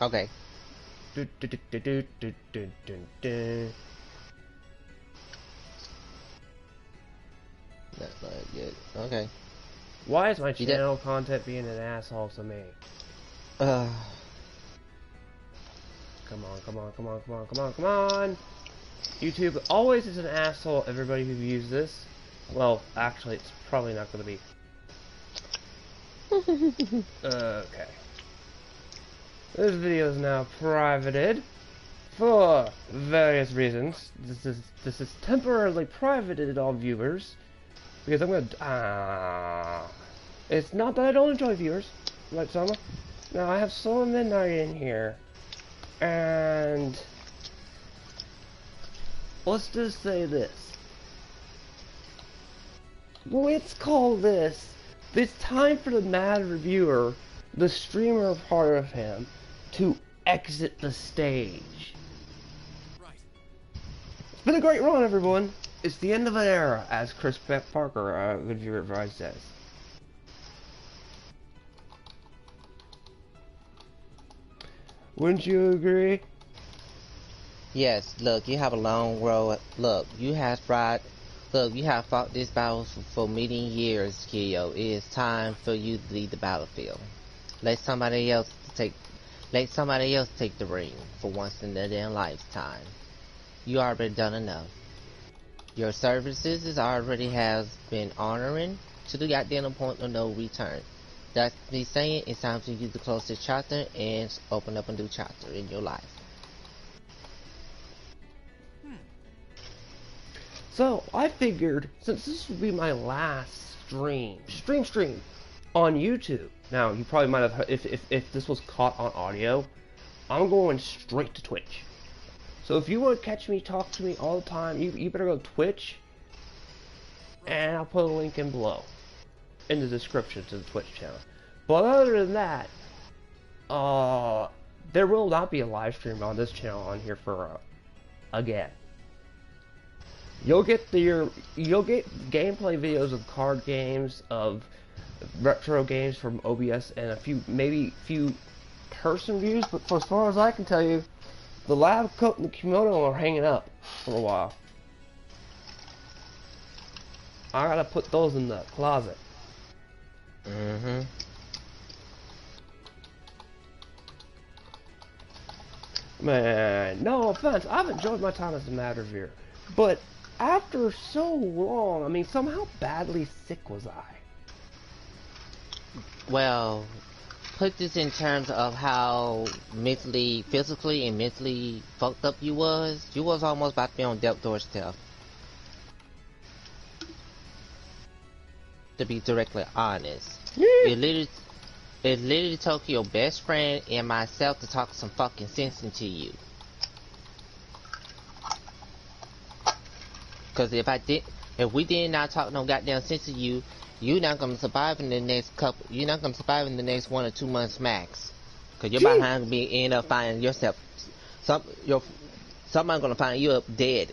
Okay. Do, do, do, do, do, do, do, do, do. That's not good. Okay. Why is my You did. channel content being an asshole to me? Uh. Come on, come on, come on, come on, come on, come on! YouTube always is an asshole, everybody who views this. Well, actually, it's probably not going to be. Okay. This video is now privated for various reasons. This is temporarily privated, all viewers, because I'm gonna. It's not that I don't enjoy viewers, right, Sama? Now I have Soul Midnight in here, and let's just say this. Let's call this. It's time for the mad reviewer, the streamer part of him, to exit the stage. It's been a great run, everyone. It's the end of an era, as Chris Parker, Good Viewer Advice, says. Wouldn't you agree? Yes. Look, you have a long road. Look, you have fought. Look, you have fought this battle for many years, Kyo. It is time for you to leave the battlefield. Let somebody else take the ring for once in their lifetime. You already done enough. Your services is already has been honoring to the goddamn point of no return. That's me saying it's time for you to close this chapter and open up a new chapter in your life. So, I figured, since this would be my last stream on YouTube. Now, you probably might have heard, if this was caught on audio, I'm going straight to Twitch. So if you want to catch me, talk to me all the time, you better go to Twitch, and I'll put a link in below, in the description to the Twitch channel. But other than that, there will not be a live stream on this channel on here for, again. You'll get gameplay videos of card games, of retro games from OBS, and a few person views. But for as far as I can tell you, the lab coat and the kimono are hanging up for a while. I gotta put those in the closet. Mm-hmm. Man, no offense, I've enjoyed my time as a Mad Reviewer, but after so long, I mean, somehow badly sick was I. Well, put this in terms of how physically and mentally fucked up you was. You was almost about to be on death's doorstep. To be directly honest. It literally took your best friend and myself to talk some fucking sense into you. Cause if we did not talk no goddamn sense to you, you're not gonna survive in the next 1 or 2 months max. Cause you're behind to be end up finding yourself, somebody gonna find you up dead,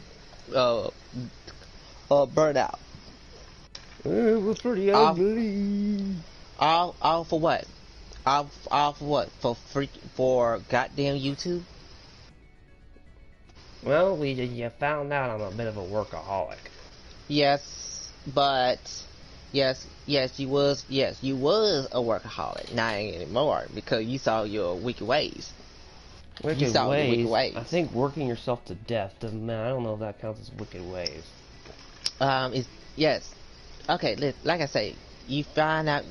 burnt out. It was pretty ugly. All for what? All for what? For goddamn YouTube? Well, you found out I'm a bit of a workaholic. Yes, but yes, you was a workaholic. Not anymore because you saw your wicked ways. Wicked ways. I think working yourself to death doesn't matter. I don't know if that counts as wicked ways. Yes. Okay, like I say, you find out.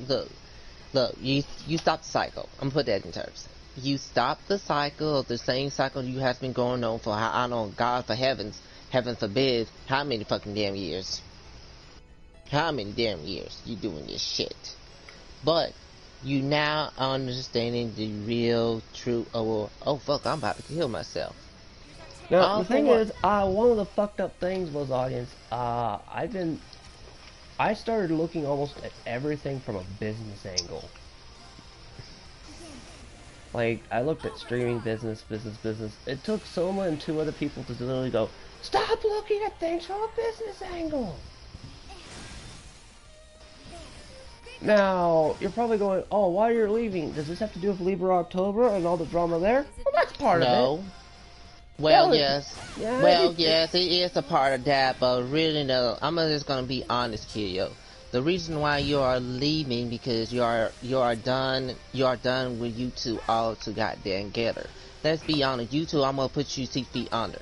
Look, you stop the cycle. I'm gonna put that in terms. You stop the cycle of the same cycle you has been going on for I don't know, God for heaven forbid, how many fucking damn years? How many damn years you doing this shit? But you now understanding the real, true. Oh fuck! I'm about to kill myself. Now the thing is, one of the fucked up things was, audience. I started looking almost at everything from a business angle. Like, I looked at streaming business. It took Soma and 2 other people to literally go, stop looking at things from a business angle! Now, you're probably going, oh, why you're leaving? Does this have to do with Libra October and all the drama there? Well, that's part of it. No. Well, That yes. yeah, Well, yes, it is a part of that, but really, no. I'm just gonna be honest, Kyo. The reason why you are leaving because you are done with you two all together. Let's be honest, you two, I'm gonna put you 6 feet under.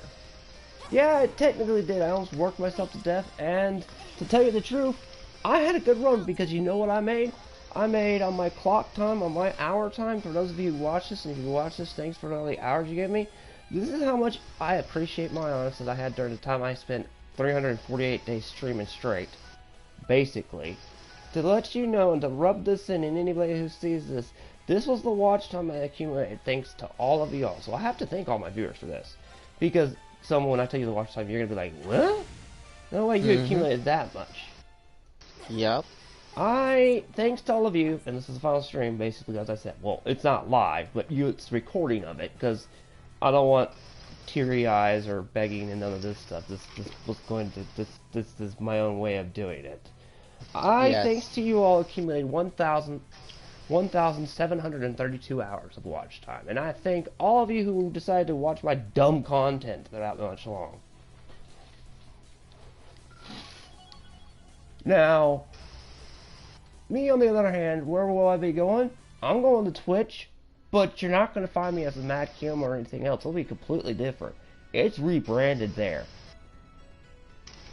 yeah, it technically did. I almost worked myself to death, and to tell you the truth, I had a good run because you know what I made? I made on my clock time, on my hour time, for those of you who watch this, and if you watch this, thanks for all the hours you give me. This is how much I appreciate my honest that I had during the time I spent 348 days streaming straight. Basically. To let you know and to rub this in and anybody who sees this, this was the watch time I accumulated thanks to all of y'all. So I have to thank all my viewers for this. Because when I tell you the watch time, you're going to be like, what? No way you accumulated that much. Yep. Thanks to all of you, and this is the final stream, basically, as I said. Well, it's not live, but it's recording of it, because I don't want teary eyes or begging and none of this stuff. This is my own way of doing it. Yes. Thanks to you all, accumulated 1,732 hours of watch time. And I thank all of you who decided to watch my dumb content that much long. Now, me on the other hand, where will I be going? I'm going to Twitch, but you're not going to find me as a Mad Kyoma or anything else. It'll be completely different. It's rebranded there.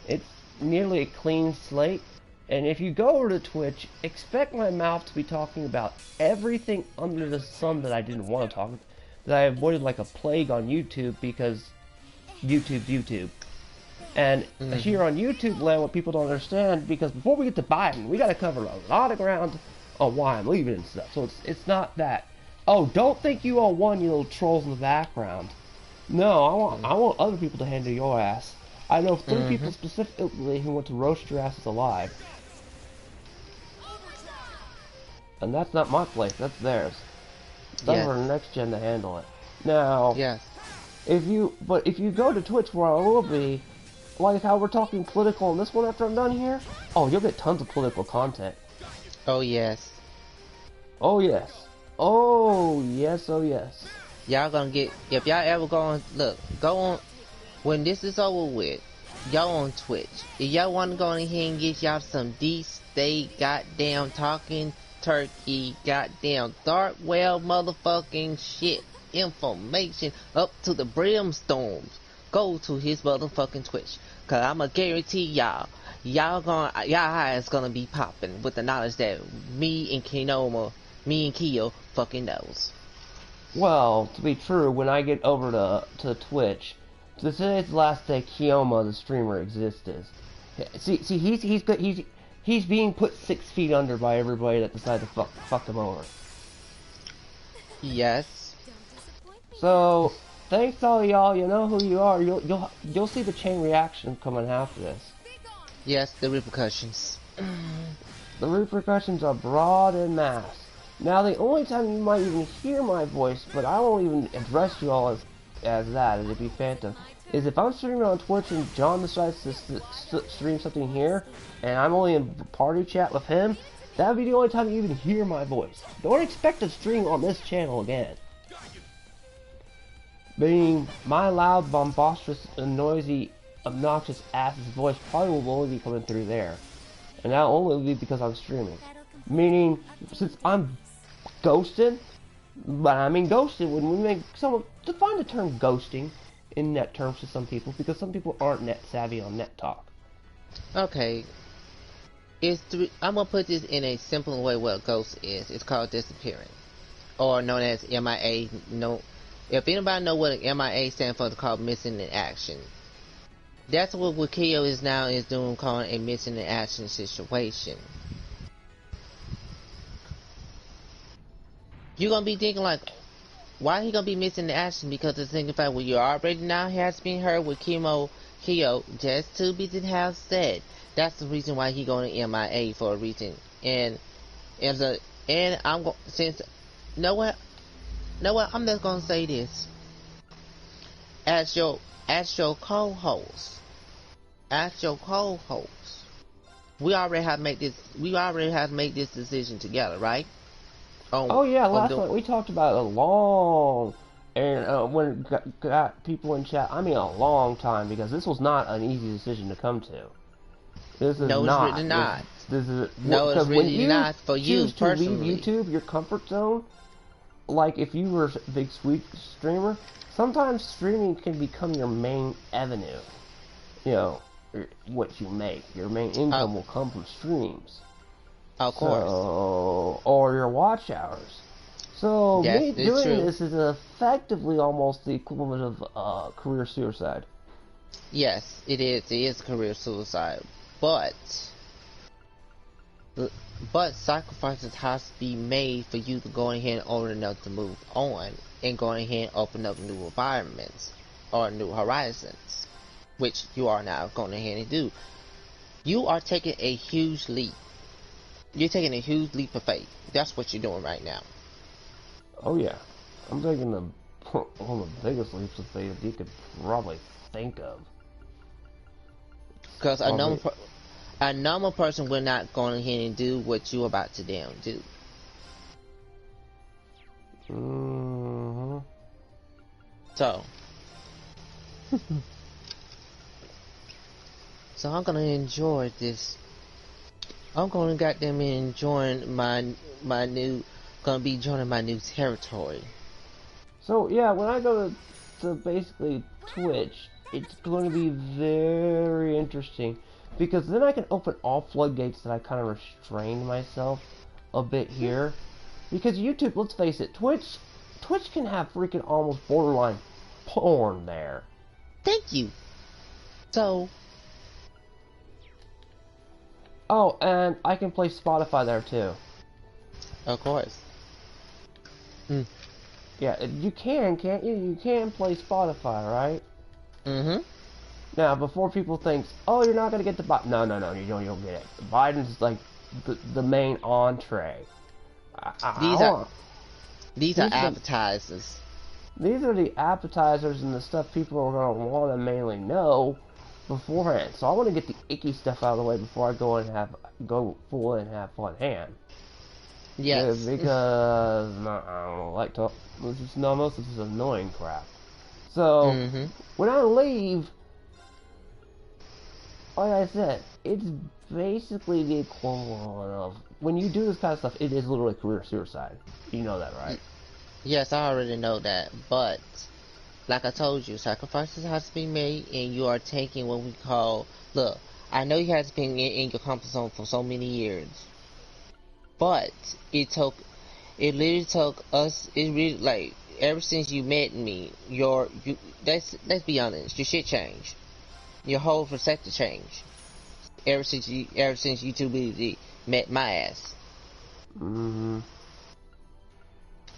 It's nearly a clean slate. And if you go over to Twitch, expect my mouth to be talking about everything under the sun that I didn't want to talk about, that I avoided like a plague on YouTube because YouTube. And here on YouTube land, what people don't understand, because before we get to Biden, we got to cover a lot of ground on why I'm leaving and stuff. So it's not that. Oh, don't think you all won, you little trolls in the background. No, I want other people to handle your ass. I know 3 people specifically who want to roast your asses alive. And that's not my place, that's theirs. It's time for the next gen to handle it. Now, if you go to Twitch where I will be, like how we're talking political on this one after I'm done here, oh, you'll get tons of political content. Oh, yes. Oh, yes. Oh, yes, oh, yes. Y'all gonna get, if y'all ever go on, go on, when this is over with, y'all on Twitch. If y'all wanna go in here and get y'all some deep state goddamn talking turkey goddamn dark well motherfucking shit information up to the brimstones, go to his motherfucking Twitch. Cause I'ma guarantee y'all eyes gonna be popping with the knowledge that me and Kyo fucking knows. Well, to be true, when I get over to Twitch, today's the last day Kyoma, the streamer, existed. See, he's being put 6 feet under by everybody that decided to fuck him over. Yes. So, thanks to all y'all. You know who you are. You'll see the chain reaction coming after this. Yes, the repercussions. The repercussions are broad and mass. Now, the only time you might even hear my voice, but I won't even address you all as that, as if you phantom, is if I'm streaming on Twitch and John decides to stream something here, and I'm only in party chat with him, that would be the only time you even hear my voice. Don't expect to stream on this channel again. Being my loud, bombastic, and noisy, obnoxious ass's voice probably will only be coming through there. And that'll only be because I'm streaming. Meaning, since I'm ghosting, but I mean ghosting when we make someone define the term ghosting in net terms to some people, because some people aren't net savvy on net talk. Okay. I'm gonna put this in a simple way. What ghost is? It's called disappearing, or known as MIA. No, if anybody know what MIA stands for, it's called missing in action. That's what Kyo is now doing, calling a missing in action situation. You're gonna be thinking like, why he gonna be missing the action? Because the thing about what you already now has been heard with Kyo, just to be to have said. That's the reason why he going to MIA for a reason. And I'm going know what I'm just gonna say this. As your co-host, we already have made this. We already have made this decision together, right? Oh yeah, On last the night we talked about it a long, and when it got people in chat, I mean a long time, because this was not an easy decision to come to. This is no, it's really not. not. This is No, it's because when really you not for you choose to leave personally. YouTube, your comfort zone, like if you were a big sweet streamer, sometimes streaming can become your main avenue. You know, what you make, your main Uh, income will come from streams. of course, So, or your watch hours. So yes, me it's doing true. this is effectively almost the equivalent of career suicide. Yes, it is. It is career suicide, but sacrifices has to be made for you to go ahead and own enough to move on and go ahead and open up new environments or new horizons, which you are now going ahead and do. You are taking a huge leap. You're taking a huge leap of faith. That's what you're doing right now. Oh yeah, I'm taking the one of the biggest leaps of faith you could probably think of. Because Probably. a normal person will not go ahead and do what you're about to damn do. Mm-hmm. So, I'm gonna enjoy this. I'm gonna goddamn enjoying my new, gonna be joining my new territory. So yeah, when I go to basically Twitch, it's going to be very interesting because then I can open all floodgates that I kind of restrained myself a bit here. Because YouTube, let's face it, Twitch can have freaking almost borderline porn there. Thank you. So, Oh, and I can play Spotify there too. of course. Mm. Yeah, you can, can't you? You can play Spotify, right? Mm-hmm. Now, before people think, oh, you're not gonna get the Biden. No, you don't get it. Biden's like the main entree. I These are want these are these are the appetizers. these are the appetizers and the stuff people are gonna want to mainly know beforehand. So I want to get the icky stuff out of the way before I go full and have fun hand. Yes. Because I don't like to. Most of this is annoying crap. So Mm-hmm. when I leave, like I said, it's basically the equivalent of when you do this kind of stuff. It is literally career suicide. You know that, right? Yes, I already know that, but like I told you, sacrifices has to be made, and you are taking what we call. Look, I know you have been in your comfort zone for so many years, but it literally took us. It really like ever since you met me, you. Let's be honest, your shit changed. Your whole perspective changed. Ever since you two really met my ass. Mm-hmm.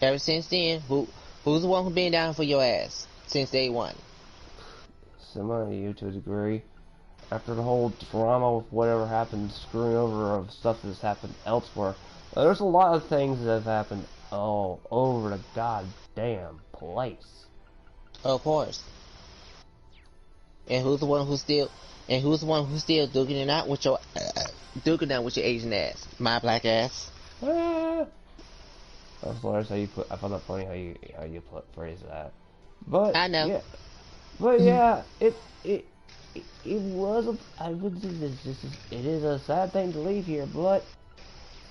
Ever since then, who's the one who been down for your ass since day one? Similar to you to a degree. After the whole drama with whatever happened, screwing over of stuff that's happened elsewhere, there's a lot of things that have happened all over the goddamn place. Of course. And who's the one who's still duking it out with your duking out with your Asian ass? My black ass. Ah. That's hilarious how I found that funny how you phrase that. But I know. yeah, but yeah, it was I would say it is a sad thing to leave here, but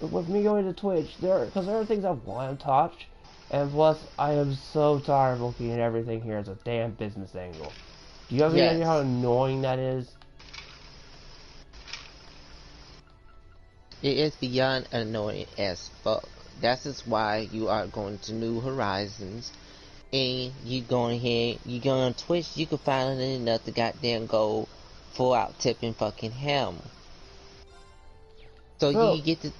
with me going to Twitch, because there are things I want to touch, and plus I am so tired of looking at everything here as a damn business angle. Do you have any idea how Yes. annoying that is? It is beyond annoying as fuck. That is why you are going to new horizons, and you go on Twitch, you can find enough to goddamn go full out tipping fucking him. So So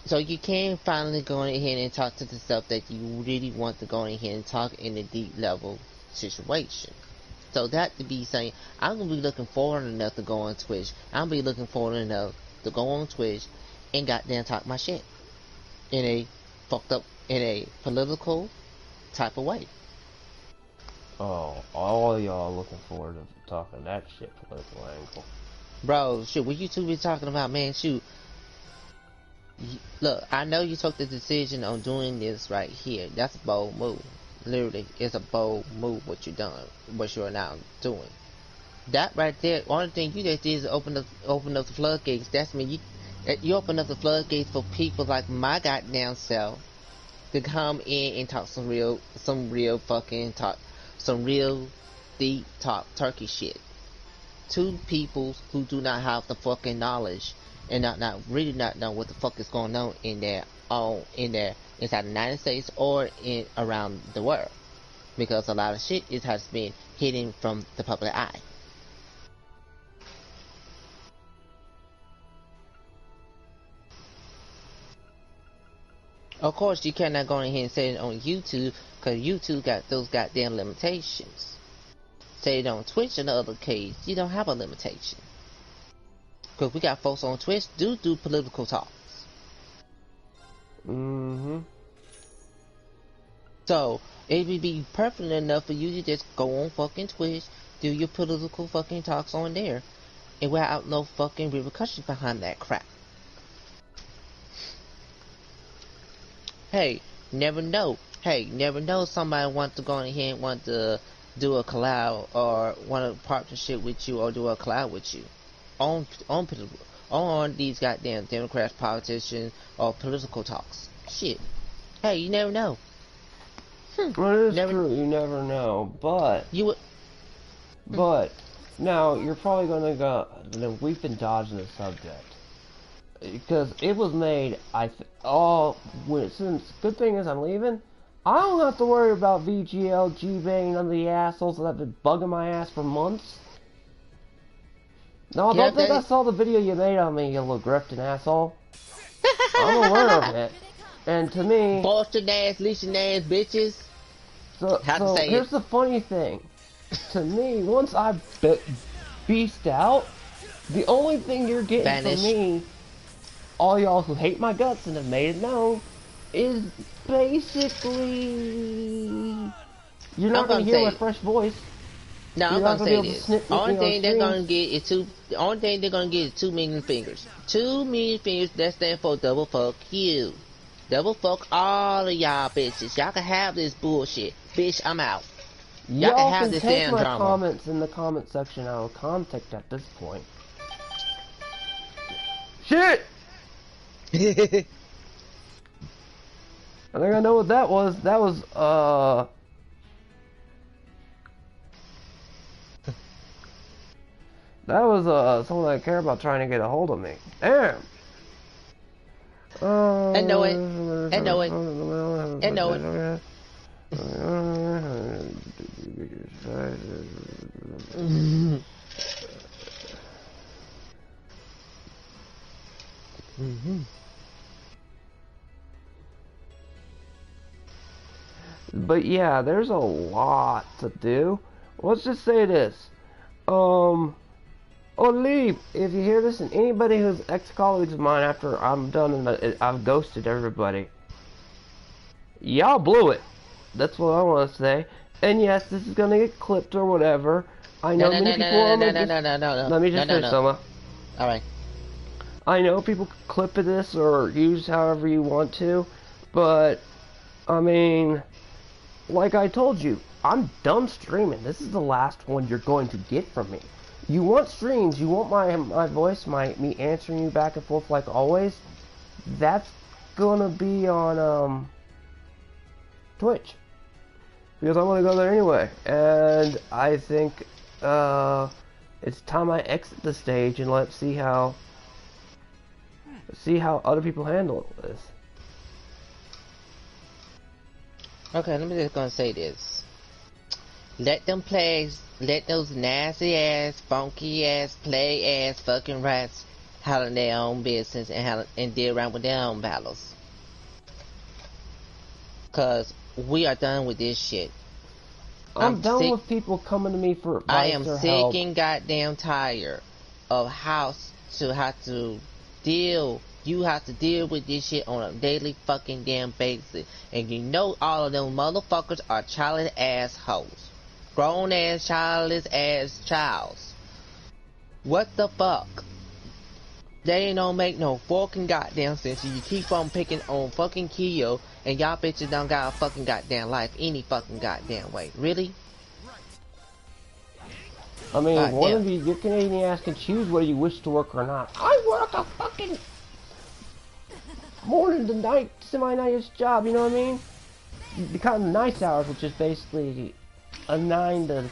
so you can finally go ahead and talk to the stuff that you really want to go ahead and talk in a deep level situation. So that to be saying, I'm gonna be looking forward enough to go on Twitch. I'm gonna be looking forward enough to go on Twitch and goddamn talk my shit in a in a political type of way. oh, all y'all looking forward to talking that shit political angle. Bro, shoot, what you two be talking about, man? Shoot, look, I know you took the decision on doing this right here. That's a bold move. Literally, it's a bold move what you done, what you are now doing. That right there, only thing you just did is open up the floodgates. That's mean you open up the floodgates for people like my goddamn self to come in and talk some real deep talk turkey shit to people who do not have the fucking knowledge and not really not know what the fuck is going on in there inside the United States or in around the world, because a lot of shit has been hidden from the public eye. Of course, you cannot go ahead and say it on YouTube, because YouTube got those goddamn limitations. Say it on Twitch in the other case, you don't have a limitation. Because we got folks on Twitch do political talks. Mm-hmm. So, it would be perfect enough for you to just go on fucking Twitch, do your political fucking talks on there, and without no fucking repercussions behind that crap. Hey, never know. Hey, never know somebody wants to go ahead and want to do a collab or want a partnership with you or do a collab with you on these goddamn Democrats, politicians, or political talks. Shit. Hey, you never know. Well, it is true. You never know, but you would. But now you're probably gonna go. We've been dodging the subject. Because it was made, since good thing is I'm leaving, I don't have to worry about VGL, G-Bang, none of the assholes that have been bugging my ass for months. No, I don't think I saw the video you made on me, you little grifting asshole. I'm aware of it. And to me... Boston ass, leashing ass bitches. So here's the funny thing. To me, once I beast out, the only thing you're getting from me, all y'all who hate my guts and have made it known, is basically you're not gonna hear my fresh voice. No, I'm gonna say this. Only thing they're gonna get is 2 million fingers. 2 million fingers, that stands for double fuck you. Double fuck all of y'all bitches. Y'all can have this bullshit. Bitch, I'm out. Y'all can have this damn drama. Take my comments in the comment section out of context at this point. Shit! I think I know what that was. That was, someone I care about trying to get a hold of me. Damn! I know it. I know it. I know it. But yeah, there's a lot to do. Let's just say this. Leave if you hear this, and anybody who's ex-colleagues of mine after I'm done and I've ghosted everybody. Y'all blew it. That's what I want to say. And yes, this is gonna get clipped or whatever. I know many people are making... Let me just finish, Soma. Alright. I know people clip this or use however you want to, but I mean, like I told you, I'm done streaming. This is the last one you're going to get from me. You want streams, you want my voice, me answering you back and forth like always. That's gonna be on Twitch, because I'm gonna go there anyway. And I think it's time I exit the stage and let's see how other people handle this. Okay, let me just gonna say this. Let those nasty ass, funky ass, play ass fucking rats handle their own business and deal around with their own battles. Cause we are done with this shit. I'm done with people coming to me for advice. I am sick and goddamn tired of how to deal. You have to deal with this shit on a daily fucking damn basis. And you know all of them motherfuckers are childish assholes. Grown ass, childish ass childs. What the fuck? They ain't don't make no fucking goddamn sense. You keep on picking on fucking Kyo, and y'all bitches don't got a fucking goddamn life any fucking goddamn way. Really? I mean, God one damn. of you, your Canadian ass can choose whether you wish to work or not. I work a fucking morning to night, semi-nightish job, you know what I mean? You count night hours, which is basically a 9 to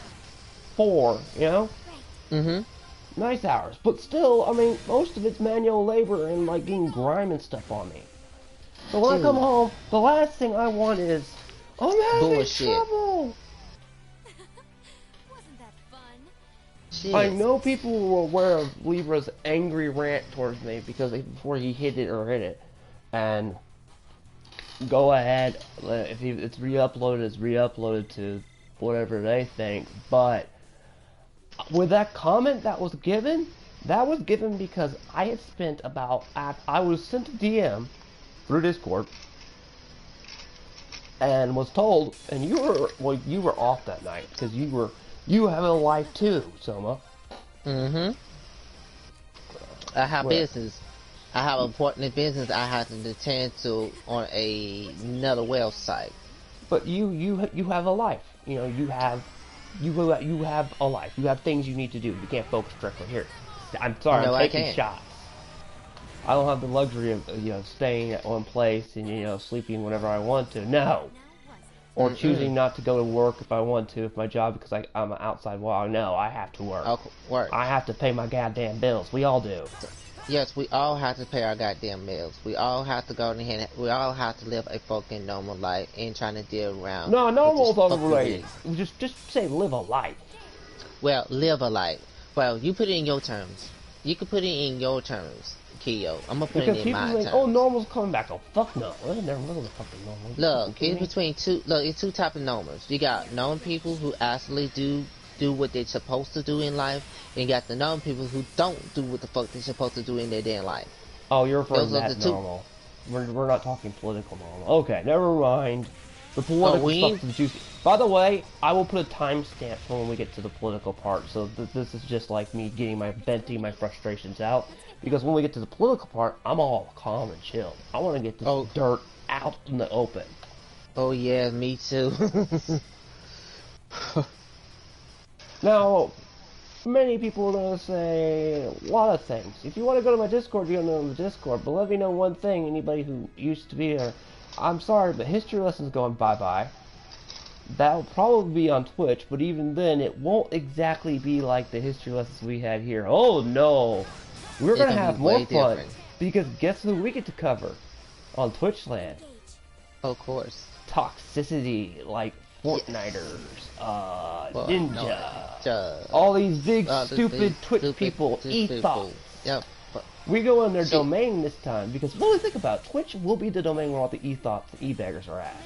4, you know? Mm-hmm. Nice hours, but still, I mean, most of it's manual labor and like getting grime and stuff on me. So when I come home, the last thing I want is, I'm having Bullshit. trouble. Wasn't that fun? Shit. I know people were aware of Libra's angry rant towards me because before he hit it, and go ahead, if it's re-uploaded, it's re-uploaded to whatever they think, but with that comment that was given because I had spent about, I was sent a DM through Discord and was told, and you were off that night because you have a life too, Soma. Mm-hmm. I have business. I have important business I have to attend to on another website. But you have a life. You know, you have a life. You have things you need to do. You can't focus directly here. I'm sorry, No, I'm taking I can't. shots. I don't have the luxury of staying at one place and sleeping whenever I want to. No. Or choosing not to go to work if I want to, if my job, because I'm an outside wall. No, I have to work. Oh, work. I have to pay my goddamn bills. We all do. Yes, we all have to pay our goddamn bills. We all have to go in hand. We all have to live a fucking normal life and trying to deal around. No, normal is with this overrated. fucking Just say live a life. Well, live a life. Well, you put it in your terms. You can put it in your terms, Kyo. I'm gonna put Because it in people my think, terms. oh, normal's coming back. Oh, fuck no. There's never really fucking normal. Look, it's between two. Look, it's two type of normals. You got known people who actually do what they're supposed to do in life, and you got the known people who don't do what the fuck they're supposed to do in their damn life. Oh, you're referring to Those are that the two. normal. We're not talking political normal. Okay, never mind. The political stuff is juicy. By the way, I will put a timestamp for when we get to the political part, so this is just like me venting my frustrations out. Because when we get to the political part, I'm all calm and chill. I want to get this dirt out in the open. Oh yeah, me too. Now, many people are going to say a lot of things. If you want to go to my Discord, you can go to the Discord. But let me know one thing, anybody who used to be there. I'm sorry, but history lessons going bye-bye. That'll probably be on Twitch, but even then, it won't exactly be like the history lessons we had here. Oh no! We're going to have more fun. Different. Because guess who we get to cover on Twitch land? Of course. Toxicity, like Fortniters, Ninja, No. all these big, stupid Twitch people, ethos. Yep. We go in their domain this time, because really think about it, Twitch will be the domain where all the ethos and e-beggars are at.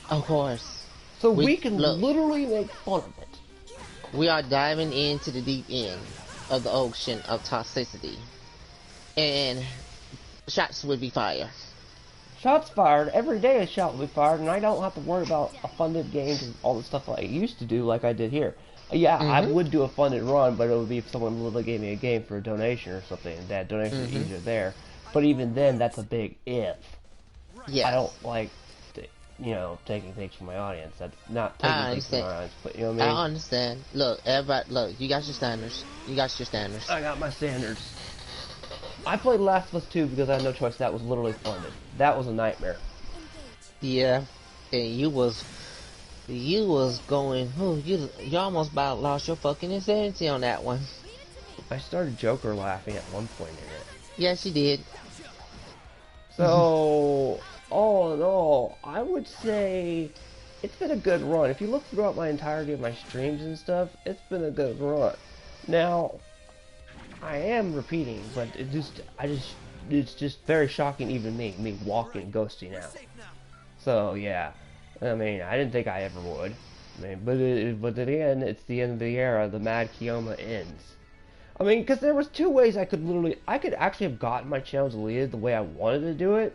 Of course. So we can literally make fun of it. We are diving into the deep end of the ocean of toxicity. And shots would be fired. Shots fired, every day a shot will be fired, and I don't have to worry about a funded game and all the stuff I used to do like I did here. Yeah, I would do a funded run, but it would be if someone literally gave me a game for a donation or something, and that donation is easier there. But even then, that's a big if. Yes. I don't like, taking things from my audience. That's not taking things from my audience, but you know what I mean? I understand. Look, everybody, look, you got your standards. You got your standards. I got my standards. I played Last of Us 2 because I had no choice. That was literally funded. That was a nightmare. Yeah, and you was going, you almost about lost your fucking insanity on that one. I started Joker laughing at one point in it. Yes, you did. So, all in all, I would say it's been a good run. If you look throughout my entirety of my streams and stuff, it's been a good run. Now, I am repeating, but it's just very shocking, even me walking, ghosting out. So yeah, I mean, I didn't think I ever would. I mean, but then again, it's the end of the era. The Mad Kyoma ends. I mean, because there was two ways I could actually have gotten my channel deleted the way I wanted to do it,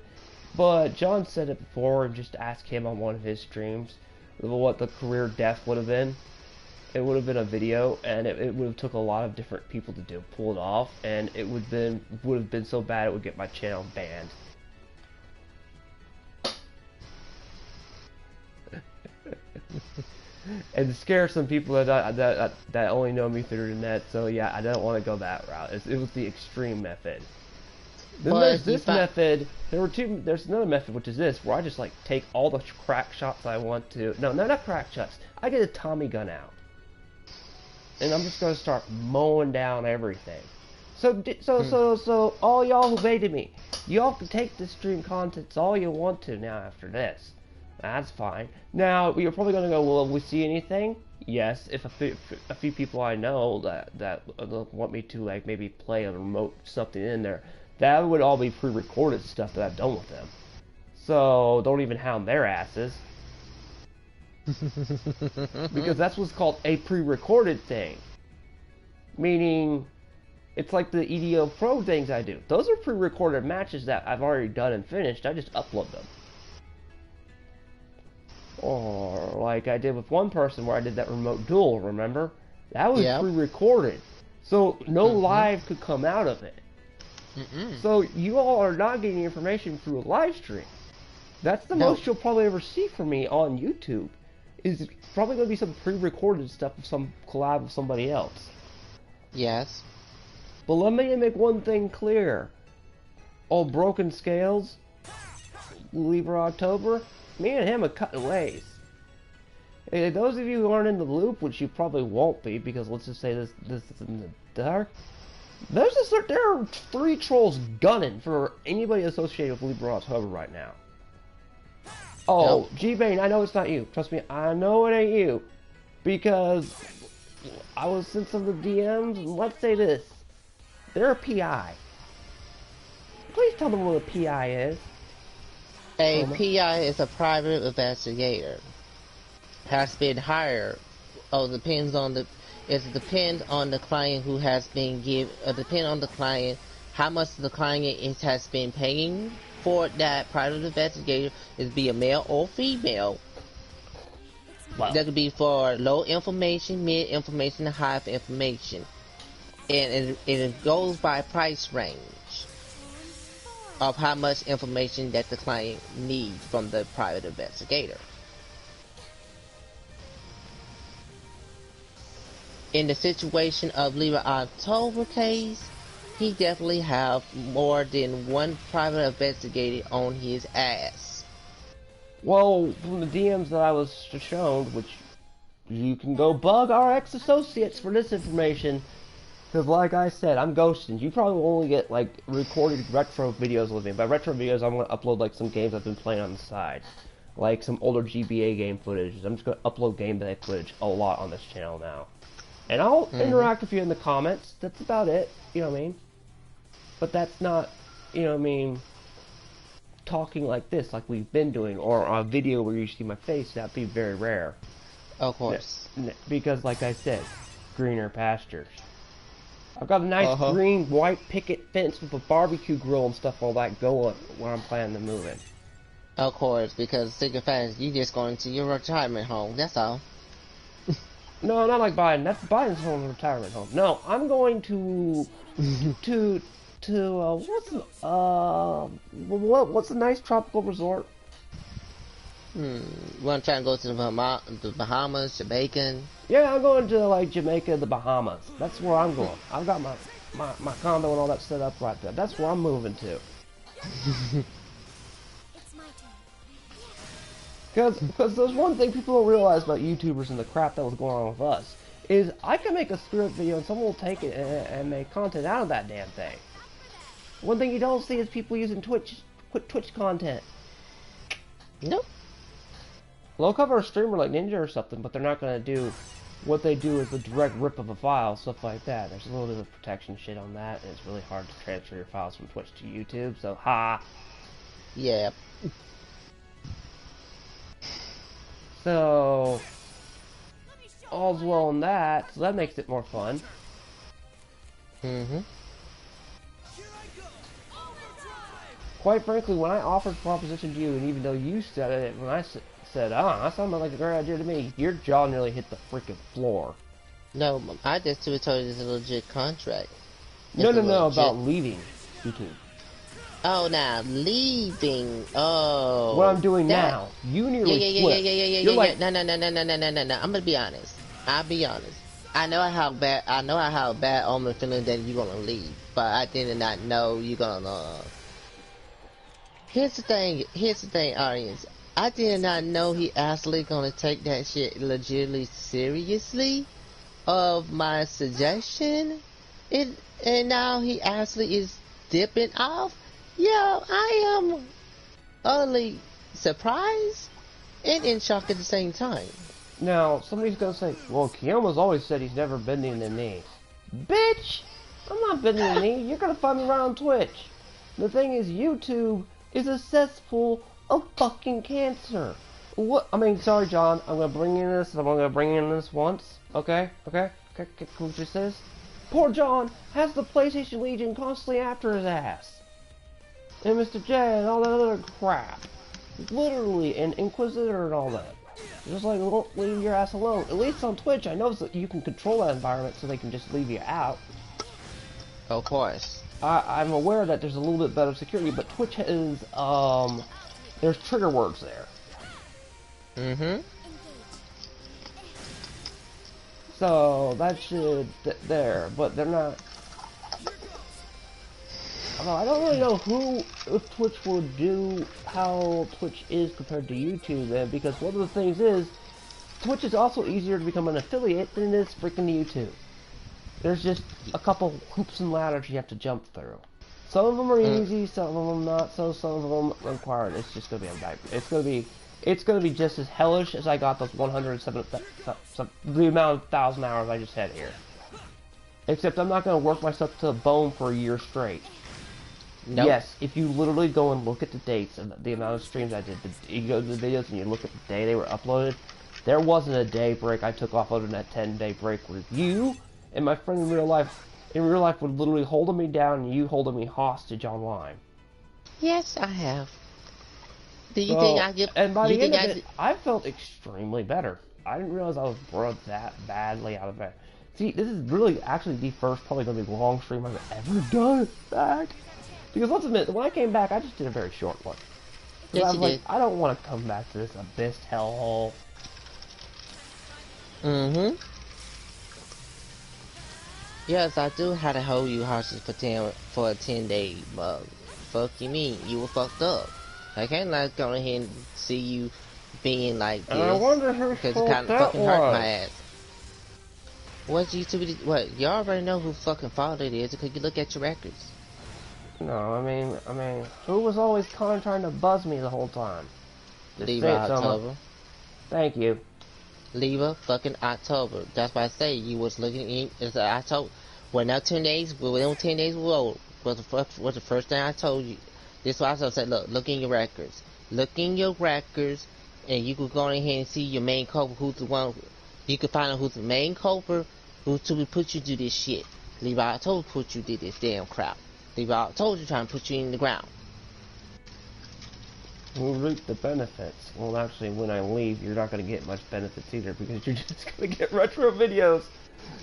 but John said it before, and just ask him on one of his streams what the career death would have been. it would have been a video, and it would have took a lot of different people to pull it off, and it would have been so bad it would get my channel banned. And scare some people that only know me through the net. So yeah, I don't want to go that route. It was the extreme method. Then there's this method. There's another method, which is this, where I just like take all the crack shots I want to. No, not crack shots. I get a Tommy gun out, and I'm just gonna start mowing down everything. So all y'all who baited me, y'all can take the stream contents all you want to now after this. That's fine. Now you're probably gonna go, well, will we see anything? Yes, if a few people I know that want me to like maybe play a remote something in there, that would all be pre-recorded stuff that I've done with them. So don't even hound their asses. Because that's what's called a pre-recorded thing. Meaning, it's like the EDO Pro things I do. Those are pre-recorded matches that I've already done and finished. I just upload them. Or like I did with one person where I did that remote duel, remember? That was pre-recorded. So no live could come out of it. So you all are not getting information through a live stream. That's the most you'll probably ever see from me on YouTube. Is probably going to be some pre-recorded stuff of some collab with somebody else. Yes. But let me make one thing clear. On Broken Scales, Libra October, me and him are cutting ways. And those of you who aren't in the loop, which you probably won't be, because let's just say this is in the dark, there are 3 trolls gunning for anybody associated with Libra October right now. Oh, G-Bane, I know it's not you. Trust me, I know it ain't you. Because I was sent some of the DMs, and let's say this. They're a PI. Please tell them what a PI is. A PI is a private investigator. Has been hired. Depends on the client who has been depend on the client how much the client has been paying for that private investigator. Is be a male or female. Wow. That could be for low information, mid information, and high information, and it goes by price range of how much information that the client needs from the private investigator. In the situation of Libra October case, he definitely have more than one private investigator on his ass. Well, from the DMs that I was shown, which you can go bug our ex-associates for this information, because like I said, I'm ghosting. You probably only get like recorded retro videos with me. By retro videos, I'm going to upload like some games I've been playing on the side. Like some older GBA game footage. I'm just going to upload gameplay footage a lot on this channel now. And I'll interact with you in the comments. That's about it. You know what I mean? But that's not, you know what I mean, talking like this, like we've been doing, or a video where you see my face. That'd be very rare. Of course. Because, like I said, greener pastures. I've got a nice green, white picket fence with a barbecue grill and stuff all that going where I'm planning to move in. Of course, because single fans, you just going to your retirement home. That's all. No, not like Biden. That's Biden's home retirement home. No, I'm going to what's a nice tropical resort? You want to try and go to the Bahamas, Jamaica? Yeah, I'm going to like Jamaica, the Bahamas. That's where I'm going. I've got my condo and all that set up right there. That's where I'm moving to. Because there's one thing people don't realize about YouTubers and the crap that was going on with us, is I can make a script video and someone will take it and make content out of that damn thing. One thing you don't see is people using Twitch content. Nope. They'll cover a streamer like Ninja or something, but they're not going to do what they do is a direct rip of a file, stuff like that. There's a little bit of protection shit on that, and it's really hard to transfer your files from Twitch to YouTube, so ha! Yeah. So, all's well in that, so that makes it more fun. Quite frankly, when I offered the proposition to you, and even though you said it, when I said, "Ah, that sounded like a great idea to me." Your jaw nearly hit the freaking floor. No, I just told you it's a legit contract. No, no, no, about leaving YouTube. Oh, now leaving. Oh, what I'm doing now. You nearly flipped. You're like, no. I'm gonna be honest. I'll be honest. I know how bad I'm feeling that you're gonna leave, but I did not know you're gonna. Here's the thing, audience. I did not know he actually gonna take that shit legitimately seriously of my suggestion. And now he actually is dipping off. Yeah, I am utterly surprised and in shock at the same time. Now, somebody's gonna say, well, Kyoma's always said he's never bending the knee. Bitch! I'm not bending the knee. You're gonna find me right on Twitch. The thing is, YouTube is a cesspool of fucking cancer. What? I mean, sorry, John. I'm gonna bring in this, and I'm gonna bring in this once. Okay? Cool, just this. Poor John has the PlayStation Legion constantly after his ass. And Mr. J and all that other crap. Literally, and Inquisitor and all that. Just like, won't leave your ass alone. At least on Twitch, I noticed that you can control that environment so they can just leave you out. Of course. I'm aware that there's a little bit better security, but Twitch is, there's trigger words there. Mm-hmm. So, that should, there, but they're not. I don't really know if Twitch would do how Twitch is compared to YouTube then, because one of the things is, Twitch is also easier to become an affiliate than it is freaking YouTube. There's just a couple hoops and ladders you have to jump through. Some of them are easy, some of them not so, some of them required. It's just gonna be it's gonna be just as hellish as I got those 107, the amount of 1,000 hours I just had here. Except I'm not gonna work myself to the bone for a year straight. Nope. Yes, if you literally go and look at the dates and the amount of streams I did, you go to the videos and you look at the day they were uploaded, there wasn't a day break I took off other than that 10-day break with you and my friend in real life would literally holding me down and you holding me hostage online. Yes, I have. Do you think I get? And by the end of it, I felt extremely better. I didn't realize I was brought that badly out of bed. See, this is really actually the first probably going to be long stream I've ever done back. Because let's admit, when I came back, I just did a very short one. Yes, I was you like, did. I don't want to come back to this abyss hellhole. Mm-hmm. Yes, I do have to hold you hostage for a 10-day bug. Fuck you mean? You were fucked up. I can't like go ahead and see you being like this. And I wonder whose because fault it kind of that fucking hurt was. my ass. What you two? What? You already know who fucking fault it is because you look at your records. No, I mean, who was always trying to buzz me the whole time? Just Leave say it, October. Soma. Thank you. Leave fucking October. That's why I say you was looking in. It's October. Well, now 10 days. Well, when 10 days were old, was the first thing I told you. This is why I said, look in your records. Look in your records, and you could go ahead and see your main culprit. Who's the one? You could find out who's the main culprit who put you through this shit. Leave October put you through this damn crap. Leave October trying to put you in the ground. We'll reap the benefits. Well, actually, when I leave, you're not going to get much benefits either because you're just going to get retro videos.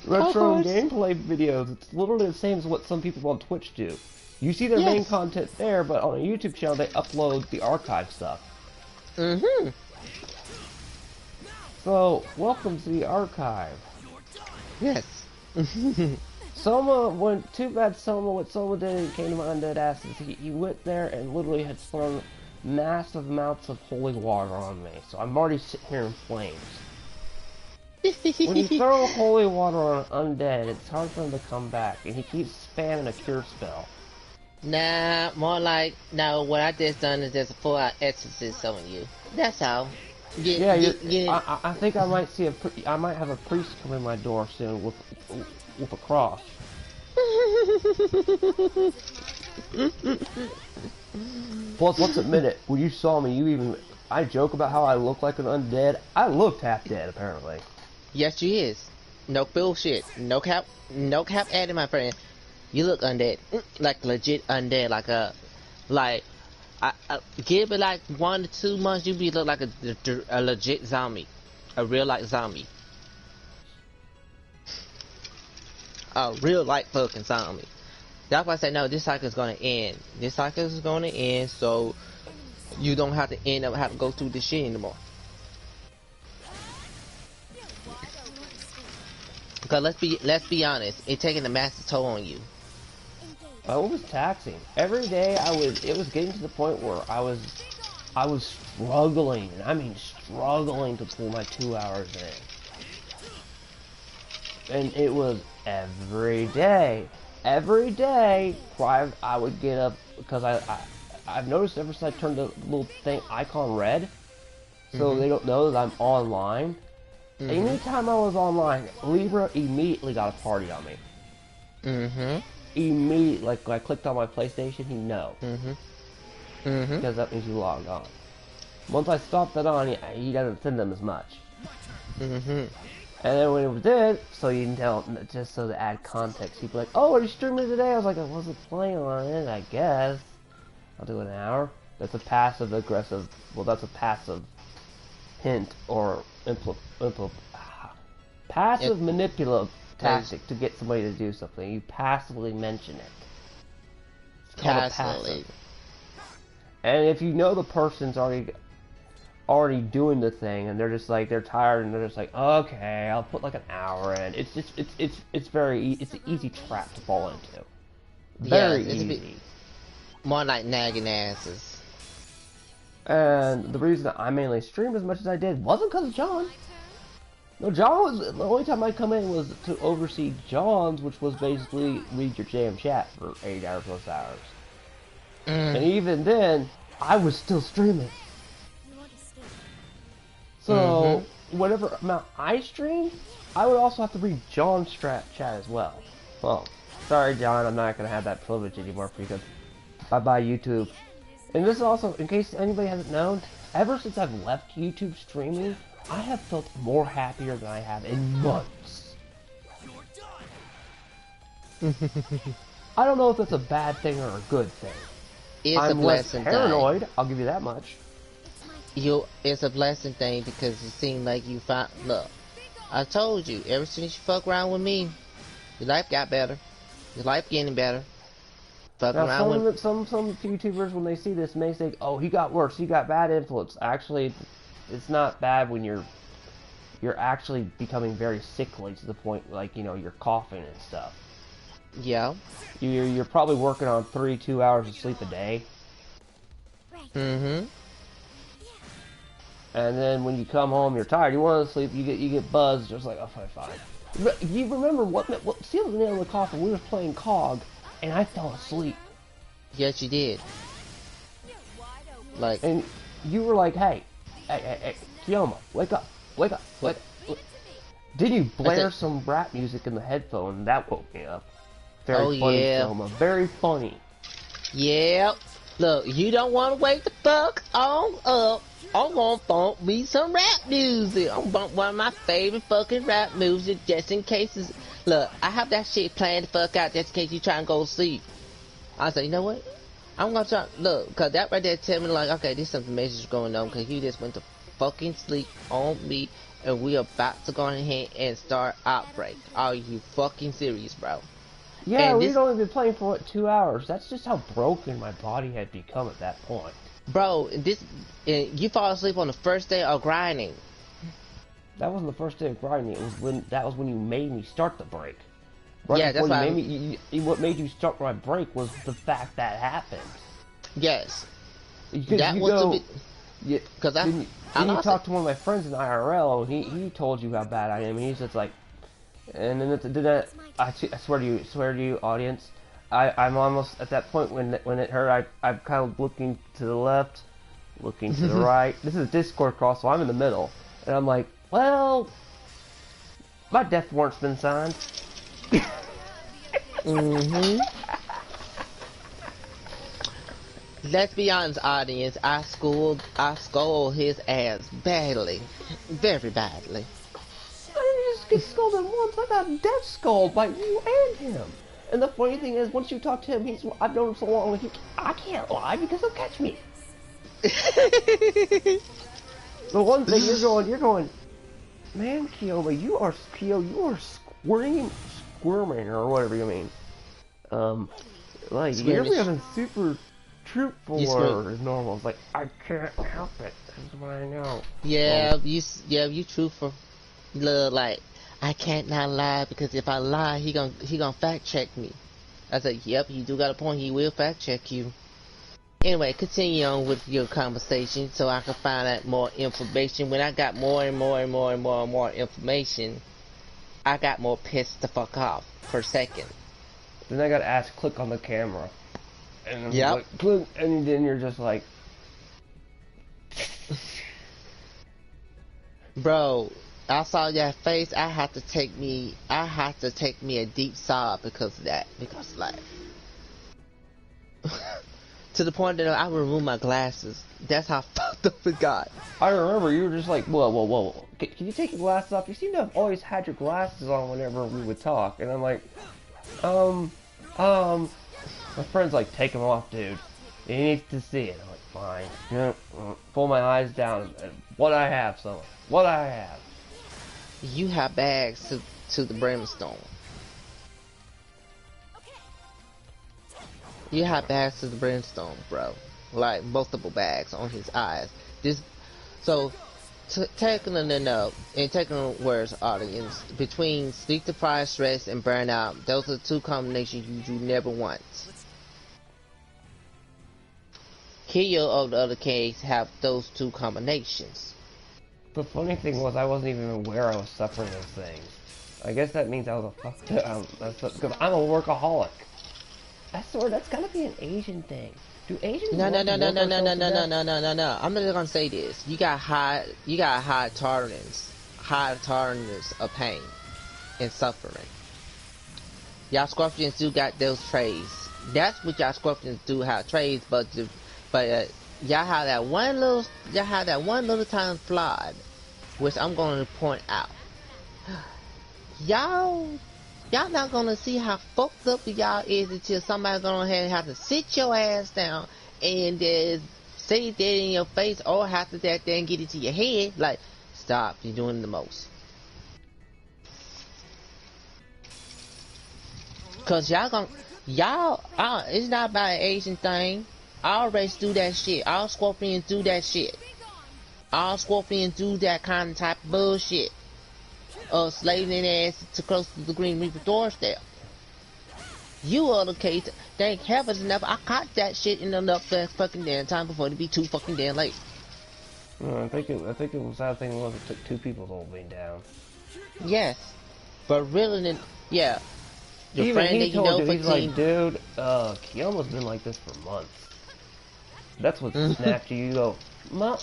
Retro gameplay videos. It's literally the same as what some people on Twitch do. You see their main content there, but on a YouTube channel, they upload the archive stuff. Mm-hmm. So, welcome to the archive. Yes. Soma went, too bad Soma, what Soma did and came to my undead asses. He went there and literally had sprung massive amounts of holy water on me. So I'm already sitting here in flames. When you throw holy water on an undead, it's hard for him to come back, and he keeps spamming a cure spell. Nah, more like, no, what I just done is just a full-out exorcist on you. That's all. I think I might see I might have a priest come in my door soon with a cross. Plus, let's admit it, when you saw me, I joke about how I look like an undead. I looked half dead, apparently. Yes, you is. No bullshit. No cap added, my friend. You look undead. Like legit undead. Like Give it like 1 to 2 months, you be look like a legit zombie, a real life zombie, a real life fucking zombie. That's why I say no. This cycle is gonna end. This cycle is gonna end, so you don't have to end up have to go through this shit anymore. Because let's be honest, it's taking a massive toll on you. Oh, it was taxing. Every day it was getting to the point where I was struggling, and I mean struggling to pull my 2 hours in. And it was every day. Every day, I would get up, because I've noticed ever since I turned the little thing icon red, so they don't know that I'm online. Anytime I was online, Libra immediately got a party on me. Immediately, like when I clicked on my PlayStation, he'd know. Because that means you logged on. Once I stopped that on, he doesn't send them as much. And then when it did, so you can tell, just so to add context, he'd be like, "Oh, are you streaming today?" I was like, "I wasn't playing on it, I guess. I'll do an hour." That's a passive aggressive. Well, that's a passive hint or passive manipulative tactic to get somebody to do something. You passively mention it. It's called a passive. And if you know the person's already doing the thing, and they're just like, they're tired, and they're just like, "Okay, I'll put like an hour in." It's just it's an easy trap to fall into. Very easy. More like nagging asses. And the reason that I mainly streamed as much as I did wasn't because of John. No, John was the only time I come in was to oversee John's, which was basically read your jam chat for 8 hours plus hours. And even then, I was still streaming. So whatever amount I streamed, I would also have to read John's chat as well. Well, sorry John, I'm not gonna have that privilege anymore for you, because bye-bye YouTube. And this is also, in case anybody hasn't known, ever since I've left YouTube streaming, I have felt more happier than I have in months. I don't know if that's a bad thing or a good thing. It's a blessing. I'm less paranoid, I'll give you that much. It's a blessing thing, because it seemed like you found. Look, I told you, ever since you fuck around with me, your life got better. Your life getting better. Fuck now, around with some YouTubers, when they see this, may say, "Oh, he got worse. He got bad influence." Actually, it's not bad when you're actually becoming very sickly to the point, like, you know, you're coughing and stuff. Yeah. You're probably working on 2 hours of sleep a day. And then when you come home, you're tired. You want to sleep. You get buzzed. Just like, "Oh, fine." You remember what see the nail in the coffin? We were playing COG, and I fell asleep. Yes, you did. Like, and you were like, "Hey, Kyoma, wake up. Did you blare some rap music in the headphone? That woke me up. Very funny, yeah. Kyoma. Very funny. Yeah. Look, you don't want to wake the fuck on up. I'm gonna bump me some rap music. I'm bump one of my favorite fucking rap music, just in case it's... Look, I have that shit planned the fuck out just in case you try and go to sleep. I said, you know what? I'm gonna try... Look, cause that right there tell me like, okay, there's something major going on, cause you just went to fucking sleep on me, and we about to go ahead and start Outbreak. Are you fucking serious, bro? Yeah, we'd only been playing for, what, 2 hours. That's just how broken my body had become at that point. Bro, you fall asleep on the first day of grinding. That wasn't the first day of grinding. That was when you made me start the break. Right, yeah, that's why. What made you start my break was the fact that happened. Yes. That was because then you talked to one of my friends in IRL, and he told you how bad I am. And he's just like, and then I swear to you, audience. I'm almost at that point when it hurt. I'm kind of looking to the left, looking to the right. This is a Discord call, so I'm in the middle, and I'm like, well, my death warrant's been signed. Let's be honest, audience. I scolded his ass badly, very badly. I didn't just get scolded once. I got death scolded by you and him. And the funny thing is, once you talk to him, I've known him so long, I can't lie because he'll catch me. The one thing you're going, man, Kyoma, you are squirming, or whatever you mean. Like, you're Squirmish. having super truthful You scream. or normal. It's like, I can't help it. That's what I know. Yeah, you truthful. Look, like, I can't not lie because if I lie, he gonna fact check me. I said, yep, you do got a point. He will fact check you. Anyway, continue on with your conversation so I can find out more information. When I got more and more and more and more and more information, I got more pissed the fuck off per second. Then I got asked, click on the camera. And I'm Yep. like, click, and then you're just like, Bro, I saw that face. I had to take me a deep sob because of that. Because like, to the point that I removed my glasses. That's how fucked up it got. I remember you were just like, whoa. Can you take your glasses off? You seem to have always had your glasses on whenever we would talk. And I'm like, my friend's like, take them off, dude. He needs to see it. I'm like, fine. Yeah, pull my eyes down. What I have, son. What I have. You have bags to the brimstone. You have bags to the brimstone, bro. Like multiple bags on his eyes. Taking enough, in technical words, audience, between sleep deprived, stress, and burnout, those are two combinations you never want. Kyo, on the other case, have those two combinations. The funny thing was, I wasn't even aware I was suffering those things. I guess that means I was a fucked up, because I'm a workaholic. I swear, that's gotta be an Asian thing. Do Asians No. work themselves to death? I'm not gonna say this. You got high tolerance of pain and suffering. Y'all scorpions do got those traits. That's what y'all scorpions do have traits, but y'all have that one little time flawed, which I'm going to point out. Y'all not gonna see how fucked up y'all is until somebody's gonna have to sit your ass down and say that in your face, or have to that then get it to your head. Like, stop, you're doing the most. Cause it's not about an Asian thing. All race do that shit. All scorpions do that shit. All scorpions do that kind of type of bullshit. Slaving their ass to close to the Green Reaper doorstep. You are the case. Thank heavens enough I caught that shit in enough fucking damn time before it be too fucking damn late. I think it was sad thing was it took two people to hold me down. Yes, but really, yeah. Your Even friend he that you told know you, for he's like, dude, Kyoma's been like this for months. That's what snapped you. You go,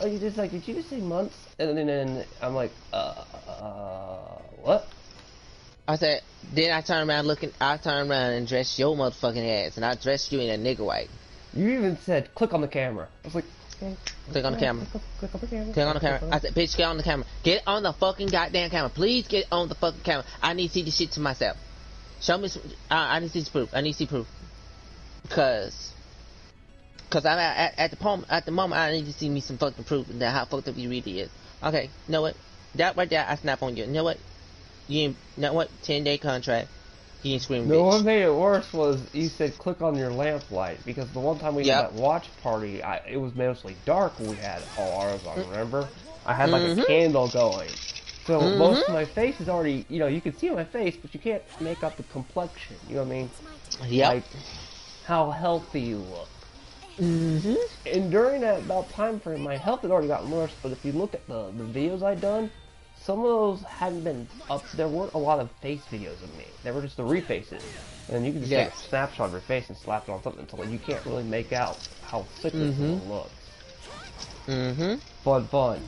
you just like, did you just say months? And then I'm like, what? I said, then I turned around and dressed your motherfucking ass, and I dressed you in a nigger white. You even said, click on the camera. I was like, okay, Click on the camera. Click on the camera. Click on the camera. I said, bitch, get on the camera. Get on the fucking goddamn camera. Please get on the fucking camera. I need to see this shit to myself. Show me some, I need to see this proof. I need to see proof. Cause I'm at the moment, I need to see me some fucking proof that how fucked up you really is. Okay, you know what? That right there, I snap on you. You know what? 10-day contract. You ain't screaming, The bitch. one thing that worse was you said click on your lamplight, because the one time we had that watch party, it was mostly dark when we had all ours on, remember? I had like a candle going. So most of my face is already, you can see my face, but you can't make up the complexion, you know what I mean? Yep. Like, how healthy you look. And during that time frame, my health had already gotten worse, but if you look at the videos I'd done, some of those hadn't been up. There weren't a lot of face videos of me. They were just the refaces. And you can just take a snapshot of your face and slap it on something until you can't really make out how sick this one looks. Fun.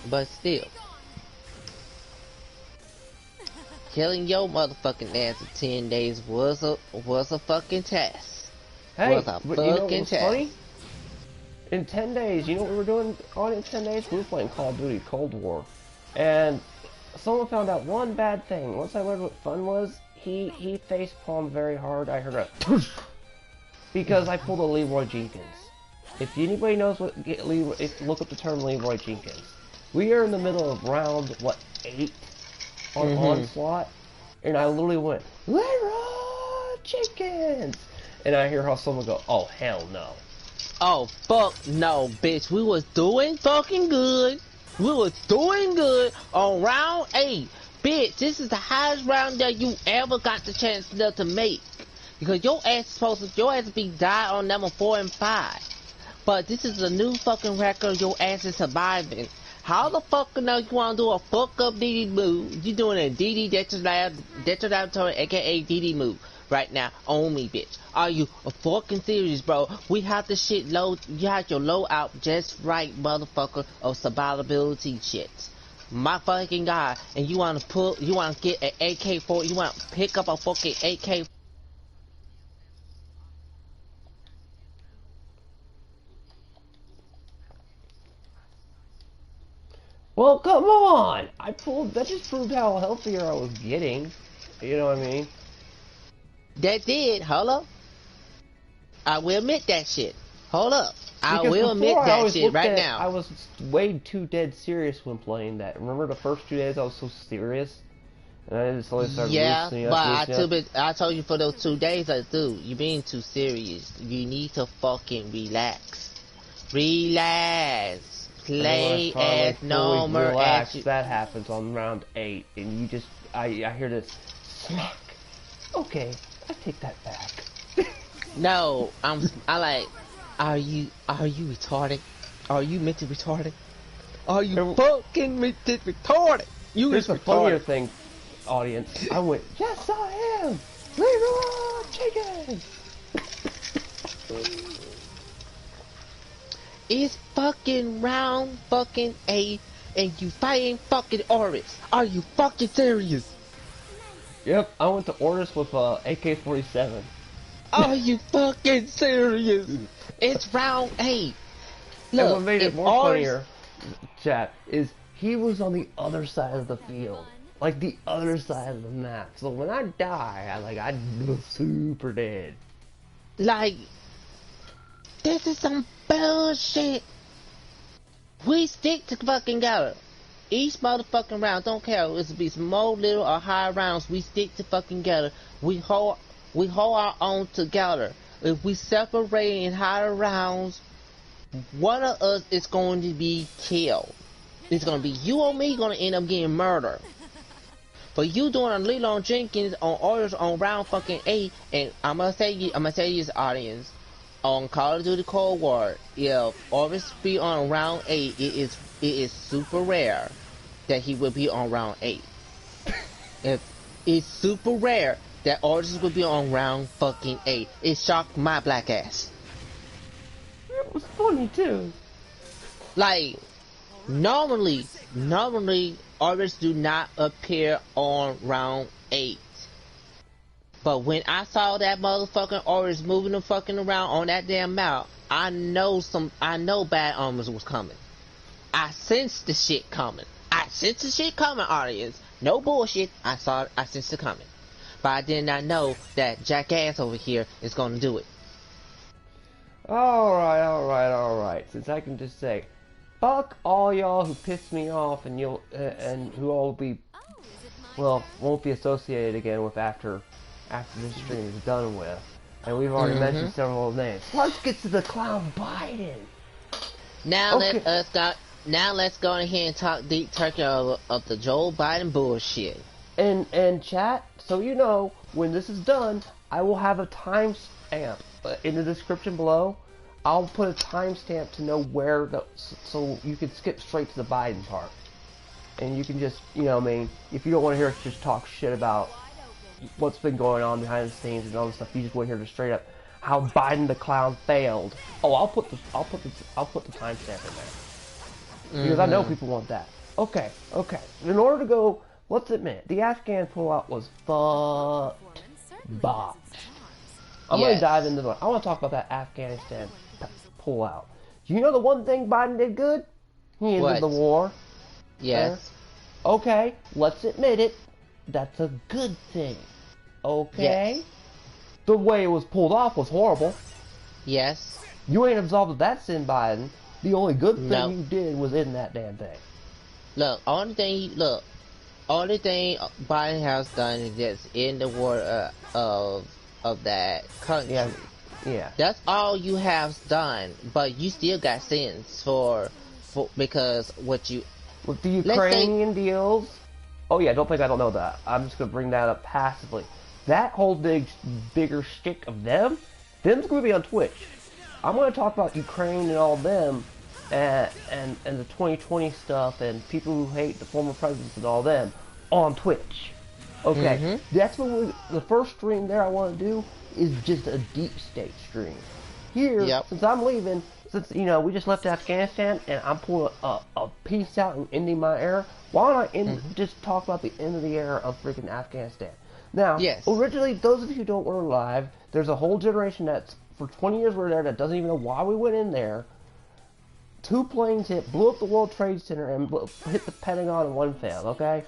But still, killing your motherfucking ass in 10 days was a fucking test. Hey, Was a but you know fucking what's test. funny? In 10 days, you know what we were doing on in 10 days? We were playing Call of Duty Cold War. And someone found out one bad thing. Once I learned what fun was, he face palmed very hard. I heard a poof. Because I pulled a Leroy Jenkins. If anybody knows what Leroy, look up the term Leroy Jenkins. We are in the middle of round, what, 8 on Onslaught, and I literally went, Leroy Jenkins! And I hear how someone go, oh, hell no. Oh, fuck no, bitch. We was doing fucking good. We was doing good on round 8. Bitch, this is the highest round that you ever got the chance to make. Because your ass to be died on number 4 and 5. But this is a new fucking record, your ass is surviving. How the fuck you wanna do a fuck up DD move? You doing a DD detrimental, aka DD move right now on me, bitch. Are you a fucking serious, bro? We have the shit low, you have your low out just right, motherfucker, of survivability shit. My fucking god, and you wanna get an AK-4, you wanna pick up a fucking AK. Well, come on! That just proved how healthier I was getting. You know what I mean? That did, hold up. I will admit that shit. Hold up. I Because will admit before, that shit right now. I was way too dead serious when playing that. Remember the first 2 days I was so serious? And I just slowly started loosening up. I told you for those 2 days, dude, you being too serious. You need to fucking relax. Relax. Play as normal as you. That happens on round 8, and you just, I hear this smack. Okay, I take that back. No, I like, are you retarded? Are you mentally retarded? Are you fucking mentally retarded? You Here's is the retarded. funnier thing, audience. I went, yes I am! Leroy Jenkins! It's fucking round fucking 8 and you fighting fucking Oryx. Are you fucking serious? Yep, I went to Oryx with AK-47. Are you fucking serious? It's round 8. Look, and what made it more Oryx... funnier, chat, is he was on the other side of the field. Like the other side of the map. So when I die, I was super dead. Like, this is some bullshit. We stick to fucking together. Each motherfucking round, don't care. It's be small, little, or high rounds. We stick to fucking together. We hold our own together. If we separate in higher rounds, one of us is going to be killed. It's gonna be you or me gonna end up getting murdered. But you doing a Leroy Jenkins on orders on round fucking 8, and I'm gonna say this audience. On Call of Duty Cold War, if Orbis be on round 8, it is super rare that he will be on round 8. If it's super rare that Orbis will be on round fucking 8. It shocked my black ass. It was funny too. Like, normally Orbis do not appear on round 8. But when I saw that motherfucking Oryx moving the fucking around on that damn map, I know bad armors was coming. I sensed the shit coming. Audience. No bullshit. I sensed it coming. But I did not know that jackass over here is gonna do it. Alright. Since I can just say, fuck all y'all who pissed me off and and who all will be, well, won't be associated again with after this stream is done with, and we've already mentioned several names. Let's get to the clown Biden. Now let's go ahead and talk deep turkey of the Joe Biden bullshit. And chat, so you know, when this is done, I will have a timestamp in the description below. I'll put a timestamp to know where so you can skip straight to the Biden part, and you can just, you know, what I mean, if you don't want to hear us just talk shit about what's been going on behind the scenes and all this stuff, you just want to hear just straight up how Biden the clown failed. Oh, I'll put the timestamp in there because I know people want that. Okay. In order to go, let's admit the Afghan pullout was fucked, botched. I'm gonna dive into I want to talk about that Afghanistan pullout. You know the one thing Biden did good? He ended the war. Yes. Okay, let's admit it. That's a good thing. Okay? Yes. The way it was pulled off was horrible. Yes. You ain't absolved of that sin, Biden. The only good thing No. you did was in that damn thing. Look, only thing Biden has done is just end the war of that country. Yeah, yeah. That's all you have done, but you still got sins for because what you With the let's say Ukrainian deals. Oh yeah, don't think I don't know that. I'm just gonna bring that up passively. That whole bigger shtick of them's gonna be on Twitch. I'm gonna talk about Ukraine and all them, and the 2020 stuff and people who hate the former presidents and all them on Twitch. Okay, that's what the first stream there I want to do is just a deep state stream. Here, Yep. since I'm leaving, since we just left Afghanistan and I'm pulling a peace out and ending my era, why don't I just talk about the end of the era of freaking Afghanistan? Now, Yes. originally, those of you who don't were alive, there's a whole generation that's for 20 years were there that doesn't even know why we went in there. 2 planes hit, blew up the World Trade Center, and hit the Pentagon, and 1 failed. Okay,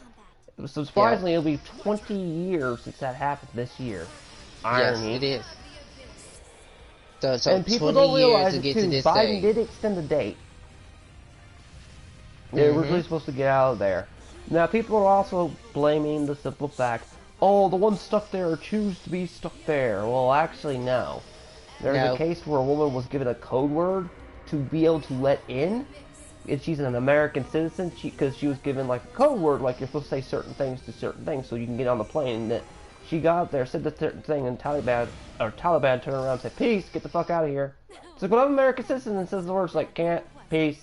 so surprisingly, it'll be 20 years since that happened this year. Irony. Yes, it is. So And people 20 don't realize years to it get too. to this Biden day. did extend the date. They were really supposed to get out of there. Now, people are also blaming the simple fact, oh, the ones stuck there choose to be stuck there. Well, actually, no. There's No. a case where a woman was given a code word to be able to let in. And she's an American citizen because she was given like a code word, like you're supposed to say certain things to certain things so you can get on the plane. And that she got up there, said the certain thing, and Taliban turned around and said, peace, get the fuck out of here. So when I'm an American citizen and says the words like can't, peace.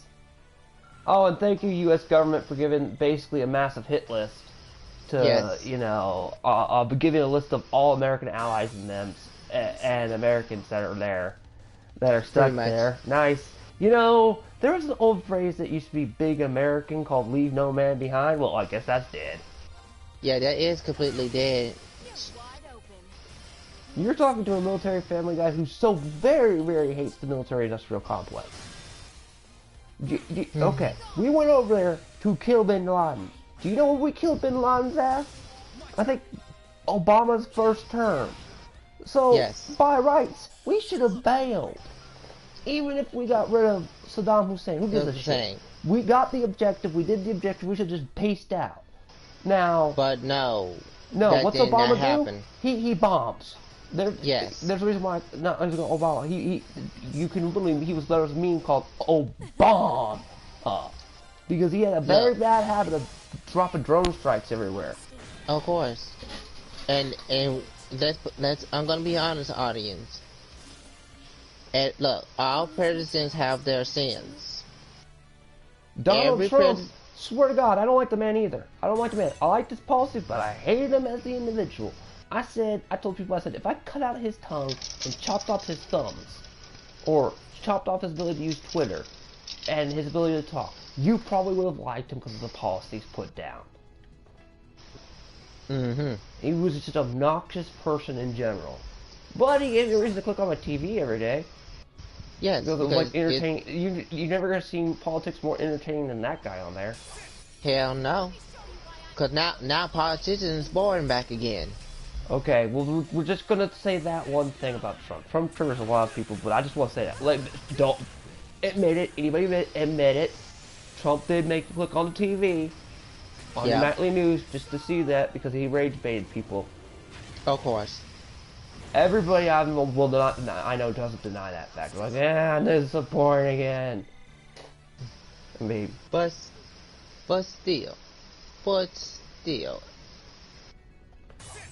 Oh, and thank you, U.S. government, for giving basically a massive hit list to, Yes. giving a list of all American allies and them and Americans that are there, that are stuck Pretty much. there. Nice. There was an old phrase that used to be big American called leave no man behind. Well, I guess that's dead. Yeah, that is completely dead. You're talking to a military family guy who so very, very hates the military-industrial complex. Okay, we went over there to kill Bin Laden. Do you know when we killed Bin Laden's ass? I think Obama's first term. So, Yes. by rights, we should have bailed. Even if we got rid of Saddam Hussein, who gives a shit? Hussein. We got the objective, we did the objective, we should just paced out. Now, But no. no, that what's did Obama not do? happen. He bombs. Yes. There's a reason why. Not I'm just going Obama. You can literally. There was a meme called Obama because he had a very bad habit of dropping drone strikes everywhere. Of course. And let's I'm gonna be honest, audience. And look, all presidents have their sins. Donald Every Trump. pres- Swear to God, I don't like the man either. I don't like the man. I like his policies, but I hated him as the individual. I told people, if I cut out his tongue and chopped off his thumbs, or chopped off his ability to use Twitter, and his ability to talk, you probably would have liked him because of the policies put down. He was just an obnoxious person in general. But he gave me a reason to click on my TV every day. Yes, Because it was because like entertaining. You never gonna see politics more entertaining than that guy on there. hell no. Cause now politicians boring back again. Okay, well, we're just gonna say that one thing about Trump. Trump triggers a lot of people, but I just want to say that. Like, don't admit it. Anybody admit it. Trump did make you click on the TV on the nightly news just to see that because he rage baited people. Of course. Everybody I know will not deny. I know doesn't deny that fact. They're like, yeah, this is boring again. Maybe. But still.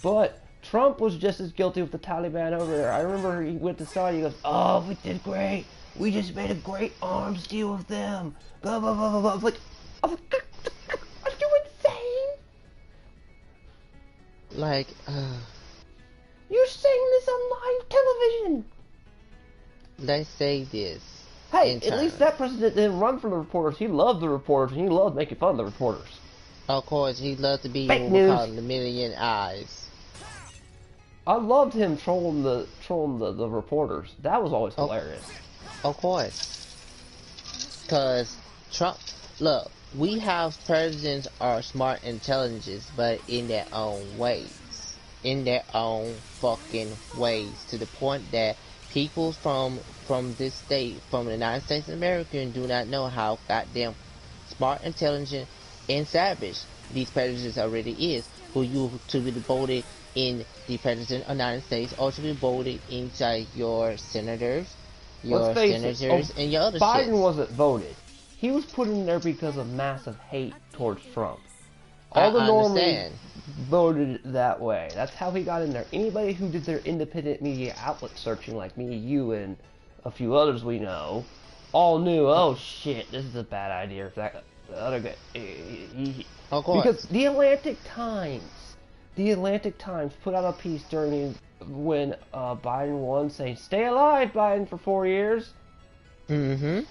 But Trump was just as guilty with the Taliban over there. I remember he went to Saudi. He goes, "Oh, we did great. We just made a great arms deal with them." Blah blah blah blah blah. I was like, are you insane? Like, You're saying this on live television. let's say this. Hey, in at least turn. that president didn't run from the reporters. He loved the reporters and he loved making fun of the reporters. Of course, he loves to be Fake what we news. call the million eyes. I loved him trolling the reporters. That was always hilarious. Of course. Cause Trump, look, we have presidents are smart intelligence, but in their own ways. In their own fucking ways. To the point that people from this state, from the United States of America, do not know how goddamn smart, intelligent, and savage these predators already is. Who you to be voted in the president of the United States, or to be voted inside your senators, Let's face it, and your other Biden shits. wasn't voted. He was put in there because of massive hate towards Trump. I All the normies understand. voted that way. That's how he got in there. Anybody who did their independent media outlet searching, like me, you, and a few others we know, all knew, oh shit, this is a bad idea. If that the other guy, Of course. because the Atlantic Times put out a piece during when Biden won, saying, "Stay alive, Biden, for 4 years." Mm-hmm.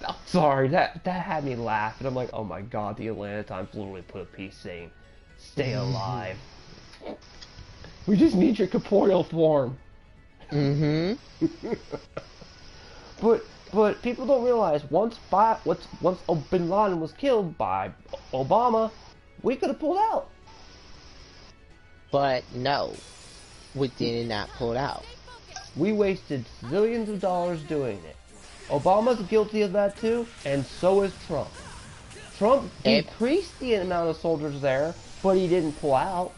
I'm sorry, that had me laugh, and I'm like, oh my god, the Atlanta Times literally put a piece saying, "Stay alive." We just need your corporeal form. Mm-hmm. But people don't realize once Bin Laden was killed by Obama, we could have pulled out. But no, we did not pull out. We wasted zillions of dollars doing it. Obama's guilty of that too, and so is Trump. Trump decreased the amount of soldiers there, but he didn't pull out.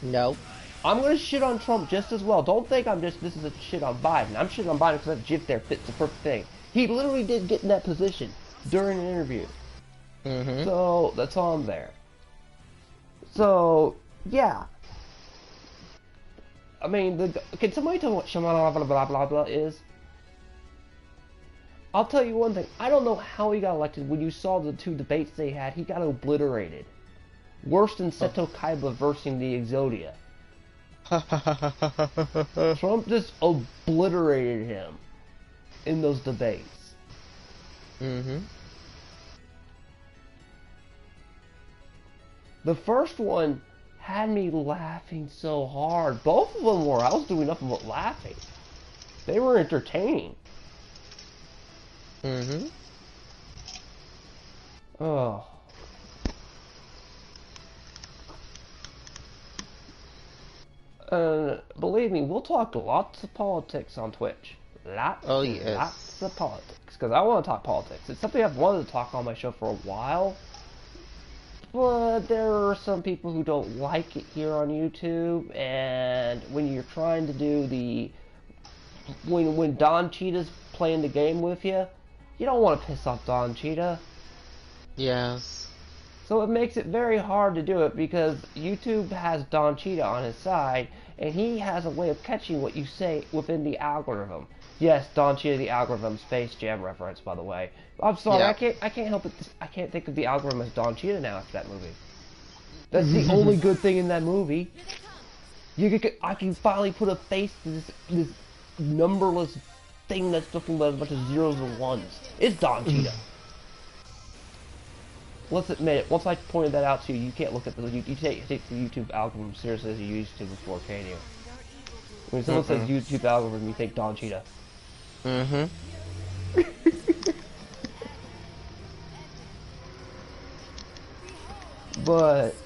Nope. I'm gonna shit on Trump just as well. Don't think this is a shit on Biden. I'm shitting on Biden because that GIF there fits the perfect thing. He literally did get in that position during an interview. Mm-hmm. So, that's on there. So, yeah. I mean, can somebody tell me what Shimano blah blah blah blah is? I'll tell you one thing. I don't know how he got elected. When you saw the two debates they had, he got obliterated. Worse than Seto Kaiba versing the Exodia. Trump just obliterated him in those debates. Mm-hmm. The first one had me laughing so hard. Both of them were. I was doing nothing but laughing. They were entertaining. Mm-hmm. Oh. Believe me, we'll talk lots of politics on Twitch. Lots of politics. Because I want to talk politics. It's something I've wanted to talk on my show for a while. But there are some people who don't like it here on YouTube. And when you're trying to do the... When Don Cheetah's playing the game with you, you don't want to piss off Don Cheetah. Yes. So it makes it very hard to do it because YouTube has Don Cheetah on his side, and he has a way of catching what you say within the algorithm. Yes, Don Cheetah, the algorithm, Space Jam reference, by the way. I'm sorry, Yeah. I can't help it. I can't think of the algorithm as Don Cheetah now after that movie. That's the only good thing in that movie. I can finally put a face to this numberless thing that's looking like a bunch of zeros and ones. It's Don Cheetah. Let's admit it. Once I pointed that out to you, you can't look at you take the YouTube algorithm seriously as you used to before, can you? When someone says YouTube algorithm, you think Don Cheetah. Mm-hmm. But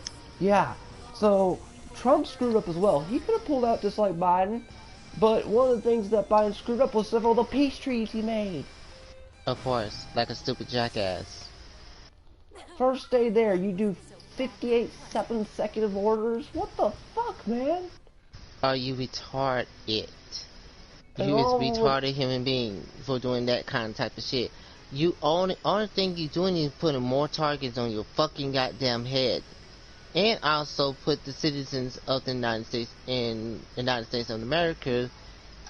yeah, so Trump screwed up as well. He could have pulled out just like Biden, but one of the things that Biden screwed up was several of the peace treaties he made. Of course, like a stupid jackass. First day there, you do 58 consecutive orders? What the fuck, man? Are you retarded? You And is all- retarded human being for doing that kind of type of shit. You only thing you doing is putting more targets on your fucking goddamn head, and also put the citizens of the United States of America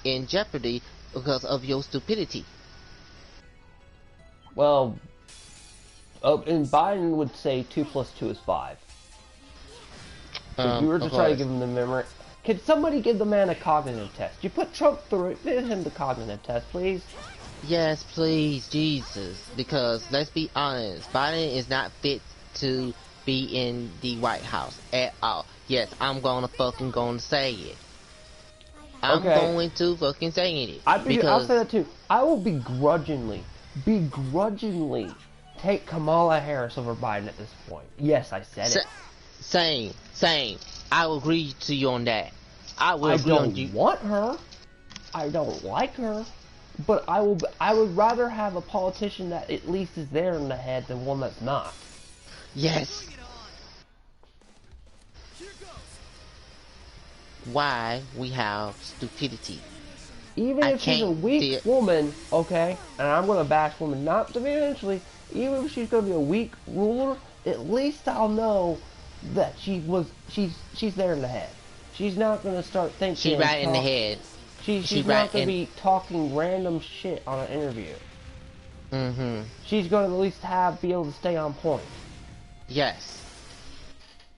in jeopardy because of your stupidity. Well, and Biden would say 2 + 2 is 5. If you were to try to give him the memory... Can somebody give the man a cognitive test? You put Trump through it, give him the cognitive test, please. Yes, please, Jesus. Because, let's be honest, Biden is not fit to be in the White House at all. Yes, I'm gonna say it. I'm going to fucking say it. I'll say that too. I will begrudgingly take Kamala Harris over Biden at this point. Yes, I said it. Same. I will agree to you on that. I will I agree on don't you. want her. I don't like her, but I would rather have a politician that at least is there in the head than one that's not. Yes. Why we have stupidity. Even if she's a weak woman, okay, and I'm gonna bash women, not eventually, even if she's gonna be a weak ruler, at least I'll know that she's there in the head. She's not gonna start thinking. She's right in the head. She's not gonna be talking random shit on an interview. Mm-hmm. She's gonna at least be able to stay on point. Yes.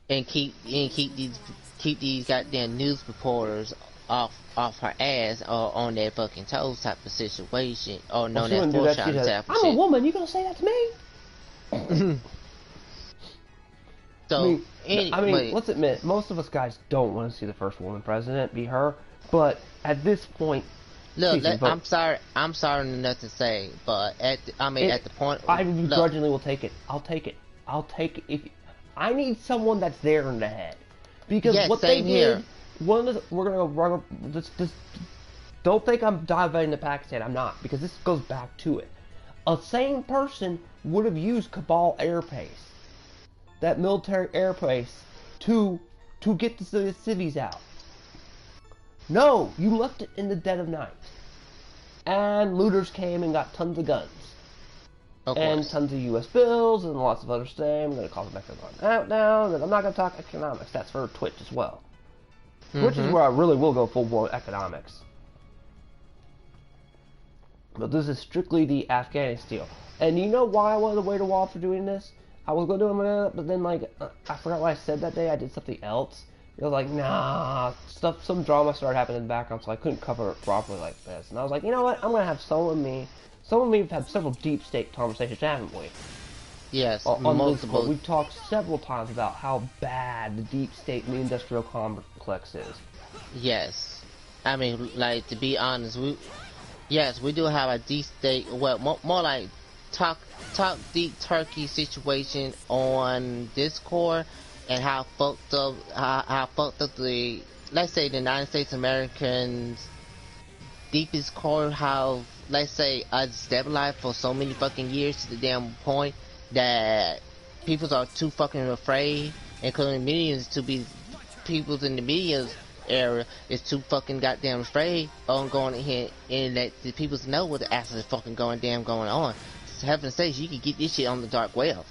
And keep these goddamn news reporters off her ass or on their fucking toes type of situation, or known as foreshadowing type of shit. I'm a woman, you gonna say that to me? So, I mean, let's admit, most of us guys don't want to see the first woman president be her, but at this point, look, I'm sorry not to say, but at the point, I begrudgingly will take it. I'll take it. If I need someone that's there in the head, because what they did. We're gonna go. Don't think I'm diving into Pakistan. I'm not, because this goes back to it. A sane person would have used Kabul airbase, that military airbase, to get the cities out. No, you left it in the dead of night, and looters came and got tons of guns, and tons of U.S. bills and lots of other stuff. I'm gonna call them back out now. And I'm not gonna talk economics. That's for Twitch as well. Which is where I really will go full-blown economics. But this is strictly the Afghanistan deal. And you know why I wanted to wait a while for doing this? I was going to do it, but then, like, I forgot what I said that day. I did something else. I was like, nah, some drama started happening in the background, so I couldn't cover it properly like this. And I was like, you know what? I'm going to have someone we've had several deep state conversations, haven't we? Yes, multiple. We've talked several times about how bad the deep state and the industrial complex is. Yes. I mean, like, to be honest, we do have a deep state, well, more like talk deep turkey situation on Discord, and how fucked up the, let's say, the United States Americans deepest core, how, let's say, destabilized for so many fucking years to the damn point that people are too fucking afraid, including millions, to be people in the media's area is too fucking goddamn afraid on going ahead and let the people know what the actually fucking going on. For heaven's sakes, you can get this shit on the dark web.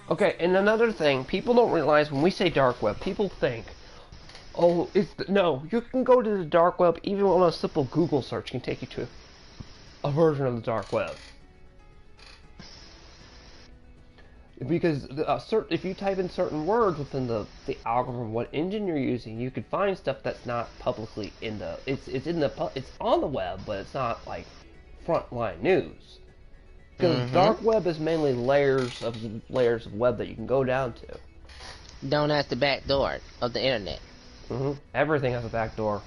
Okay, and another thing, people don't realize when we say dark web, people think, oh, no, you can go to the dark web, even on a simple Google search can take you to a version of the dark web. Because if you type in certain words within the algorithm, what engine you're using, you could find stuff that's not publicly in the it's on the web, but it's not like frontline news. Because dark web is mainly layers of web that you can go down to. Known as the back door of the internet. Everything has a back door.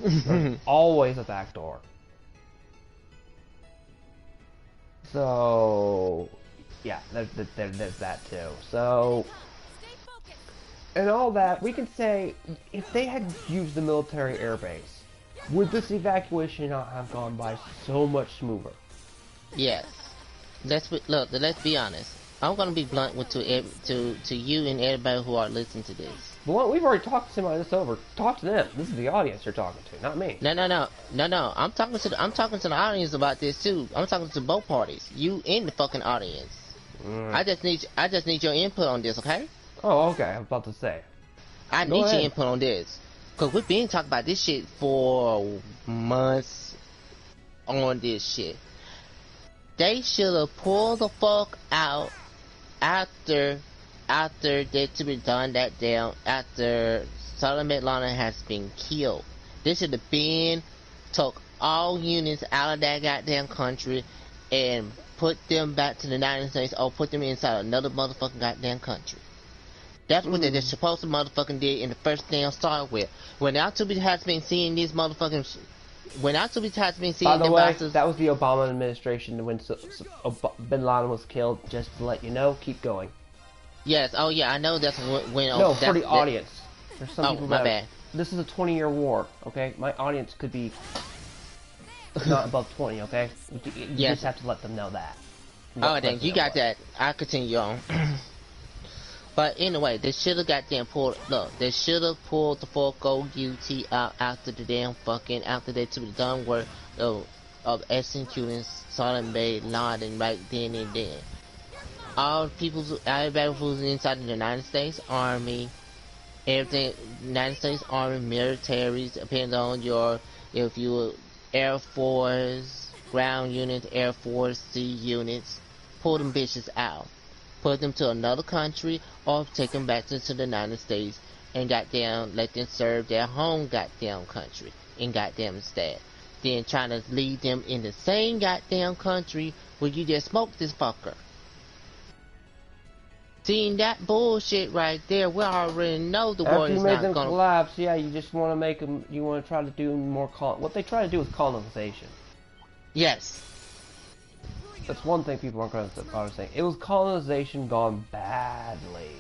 There's always a back door. So yeah, there's that too. So, and all that, we can say, if they had used the military airbase, would this evacuation not have gone by so much smoother? Yes. Let's be honest. I'm gonna be blunt to you and everybody who are listening to this. Blunt, we've already talked to somebody this over. Talk to them. This is the audience you're talking to, not me. No. I'm talking to the audience about this too. I'm talking to both parties. You and the fucking audience. I just need your input on this, okay? Oh, okay. I was about to say. I need your input on this, cause we've been talking about this shit for months. On this shit, they should have pulled the fuck out after they to be done that down. After Solomon Lana has been killed, they should have been took all units out of that goddamn country and put them back to the United States, or put them inside another motherfucking goddamn country. That's what they're supposed to motherfucking did in the first damn start with. When our two has been seeing these motherfucking, when our two has been seeing. By the way, that was the Obama administration when Bin Laden was killed. Just to let you know, keep going. Yes. Oh yeah, I know that's when. No, for the audience. There's some people my bad. this is a 20-year war, okay? My audience could be not above 20, okay? You Yes. just have to let them know that. Oh, then you got that. I'll continue on. But anyway, they should have goddamn pulled. Look, they should have pulled the full gold UT out after the damn fucking after they took the dumb work of executing Saddam bin Laden right then and there. Everybody who's inside the United States Army, everything, United States Army, militaries, depending on if you Air Force, ground units, Air Force, sea units, pull them bitches out. Put them to another country or take them back to the United States and goddamn let them serve their home goddamn country in goddamn stat. Then trying to leave them in the same goddamn country where you just smoked this fucker. Seeing that bullshit right there, we already know the war After you is made not them gonna collapse, yeah, you just want to make them, you want to try to do more, what they try to do is colonization. Yes. That's one thing people aren't going to start saying. It was colonization gone badly.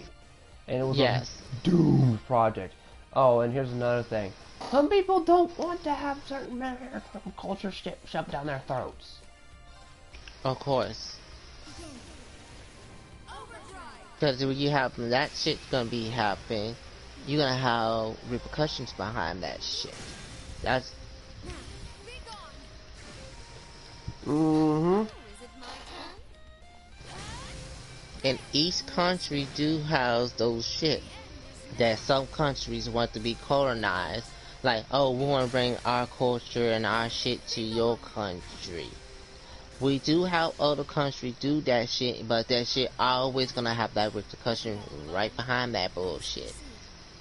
And it was a doomed project. Oh, and here's another thing. Some people don't want to have certain American culture shoved down their throats. Of course. Because when you have that shit's gonna be happening, you're gonna have repercussions behind that shit. That's... Mm-hmm. And each country do house those shit that some countries want to be colonized. Like, oh, we want to bring our culture and our shit to your country. We do have other countries do that shit, but that shit always gonna have that repercussion right behind that bullshit.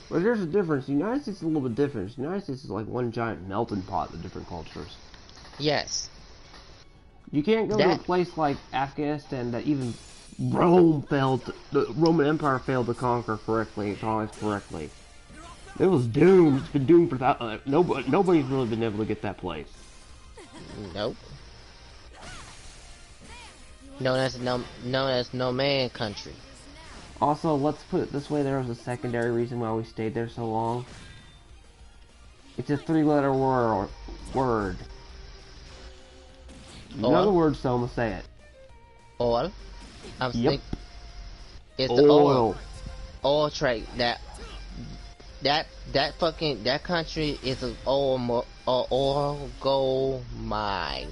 But there's a difference. The United States is a little bit different. The United States is like one giant melting pot of different cultures. Yes. You can't go to a place like Afghanistan that even Rome failed, the Roman Empire failed to conquer correctly, colonize correctly. It was doomed. It's been doomed for that. Nobody's really been able to get that place. Nope. Known as no man country. Also, let's put it this way: there was a secondary reason why we stayed there so long. It's a 3-letter word. Another word, so I'm gonna say it. Oil. Yep. It's the oil trade. That country is an oil gold mine.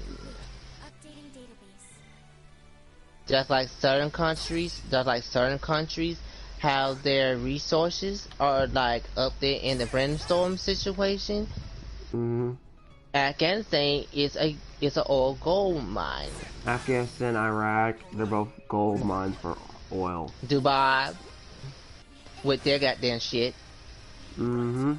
Just like certain countries have their resources are like up there in the brainstorm situation. Mm-hmm. Afghanistan is an oil gold mine. Afghanistan, Iraq, they're both gold mines for oil. Dubai, with their goddamn shit. Mm-hmm.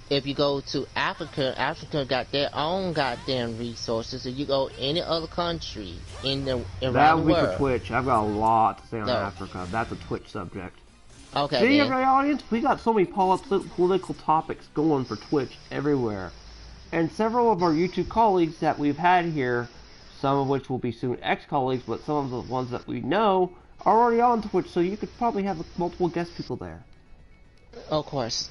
If you go to Africa, Africa got their own goddamn resources. If you go any other country around the world. That would be for Twitch. I've got a lot to say on Africa. That's a Twitch subject. Okay, see, every audience, we got so many political topics going for Twitch everywhere. And several of our YouTube colleagues that we've had here, some of which will be soon ex-colleagues, but some of the ones that we know are already on Twitch, so you could probably have multiple guest people there. Of course.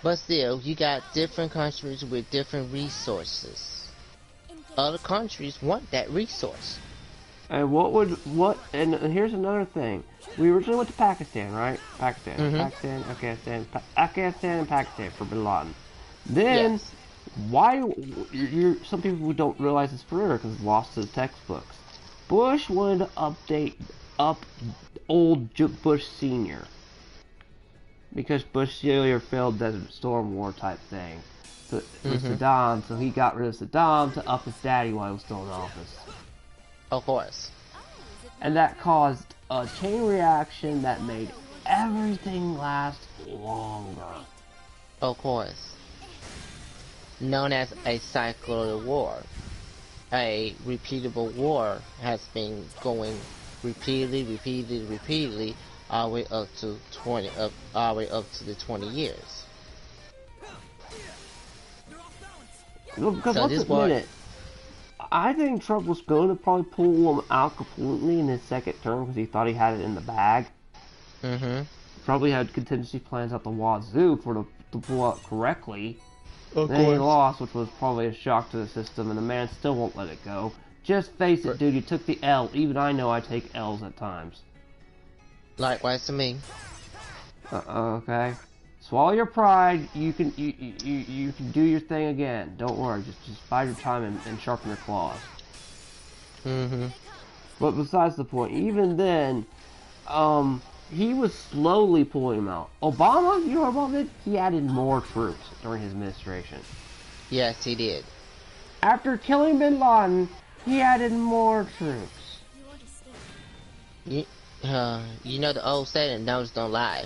But still, you got different countries with different resources. Other countries want that resource. And and here's another thing. We originally went to Pakistan, right? Pakistan, Afghanistan and Pakistan for Bin Laden. Then, some people who don't realize this forever because it's lost to the textbooks. Bush wanted to up old Bush Sr. Because Bush Sr. failed Desert Storm War type thing. So, with Saddam, so he got rid of Saddam to up his daddy while he was still in office. Of course. And that caused a chain reaction that made everything last longer. Of course. Known as a cycle of war. A repeatable war has been going repeatedly all the way up to the 20 years. Because let's admit it, I think Trump was going to probably pull him out completely in his second term because he thought he had it in the bag. probably had contingency plans out the wazoo to pull out correctly. Of Then he course. lost, which was probably a shock to the system, and the man still won't let it go. Just face it, dude, you took the L. Even I know I take L's at times. Likewise to me. Okay. Swallow your pride. You can do your thing again. Don't worry. Just bide your time and sharpen your claws. Mm-hmm. But besides the point, even then, he was slowly pulling them out. Obama, you know what Obama did? He added more troops during his administration. Yes, he did. After killing Bin Laden, he added more troops. You know the old saying, numbers don't lie.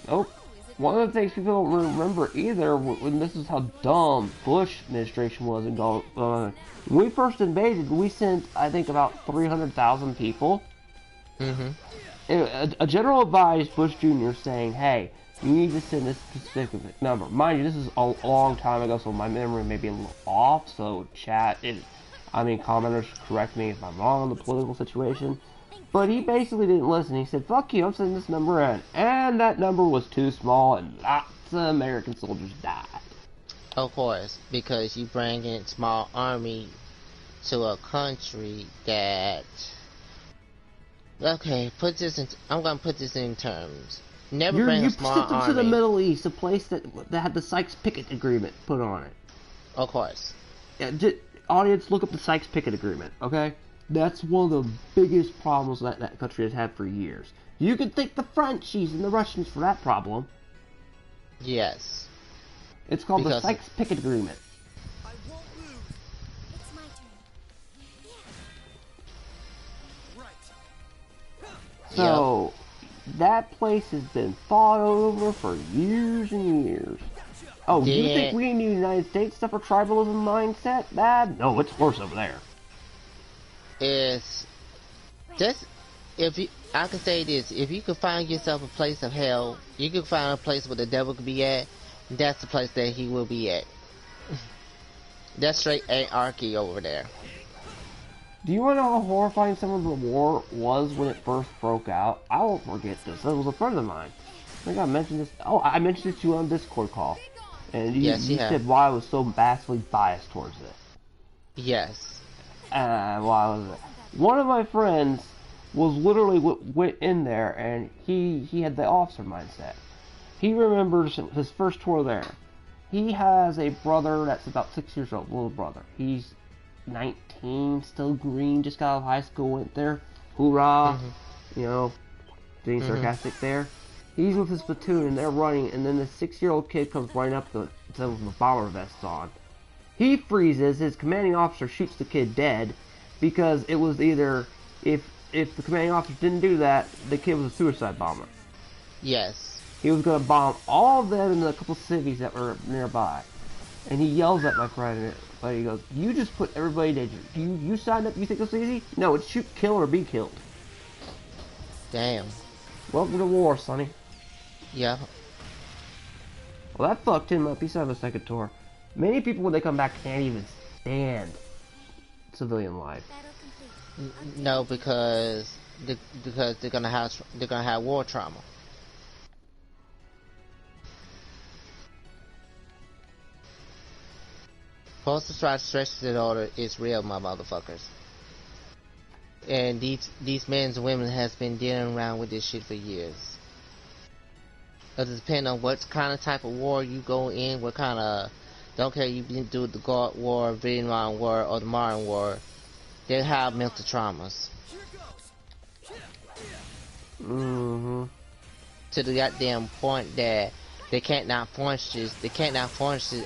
Nope. One of the things people don't remember either, when this is how dumb Bush administration was, when we first invaded, we sent, I think, about 300,000 people. Mm-hmm. A general advised Bush Jr. saying, hey, you need to send this specific number. Mind you, this is a long time ago, so my memory may be a little off, so commenters correct me if I'm wrong on the political situation. But he basically didn't listen. He said, fuck you, I'm sending this number in. And that number was too small, and lots of American soldiers died. Of course, because you bring in a small army to a country that... Okay, I'm gonna put this in terms. Never bring a small sent them army. to the Middle East, a place that had the Sykes-Picot Agreement put on it. Of course. Yeah, audience, look up the Sykes-Picot Agreement, okay? That's one of the biggest problems that country has had for years. You can thank the Frenchies and the Russians for that problem. Yes. It's called the Sykes-Picot Agreement. I won't move. It's my turn. Yeah. Right. So, that place has been fought over for years and years. Oh, you think we in the United States suffer tribalism mindset? No, it's worse over there. Is just I can say this, if you could find yourself a place of hell, you could find a place where the devil could be at, that's the place that he will be at. That's straight anarchy over there. Do you want to know how horrifying some of the war was when it first broke out? I won't forget this. It was a friend of mine. I think I mentioned this. Oh, I mentioned it to you on Discord call. And you said why I was so vastly biased towards it. Yes. One of my friends was literally went in there, and he had the officer mindset. He remembers his first tour there. He has a brother that's about 6 years old, little brother. He's 19, still green, just got out of high school, went there. Hoorah! Mm-hmm. You know, being sarcastic there. He's with his platoon, and they're running, and then the 6-year-old kid comes running up to them with a bomber vest on. He freezes, his commanding officer shoots the kid dead, because it was either, if the commanding officer didn't do that, the kid was a suicide bomber. Yes. He was going to bomb all of them in a couple cities that were nearby. And he yells at my friend, but he goes, you just put everybody in danger. You signed up, you think it's easy? No, it's shoot, kill, or be killed. Damn. Welcome to war, Sonny. Yeah. Well, that fucked him up. He still have a second tour. Many people, when they come back, can't even stand civilian life. No, because they're gonna have war trauma. Post-strike stretch disorder is real, my motherfuckers. And these men and women has been dealing around with this shit for years. It depends on what kind of type of war you go in, what kind of, don't care you been through the Gulf War, Vietnam War, or the Marine War, they have mental traumas. Mm-hmm. To the goddamn point that they can't not function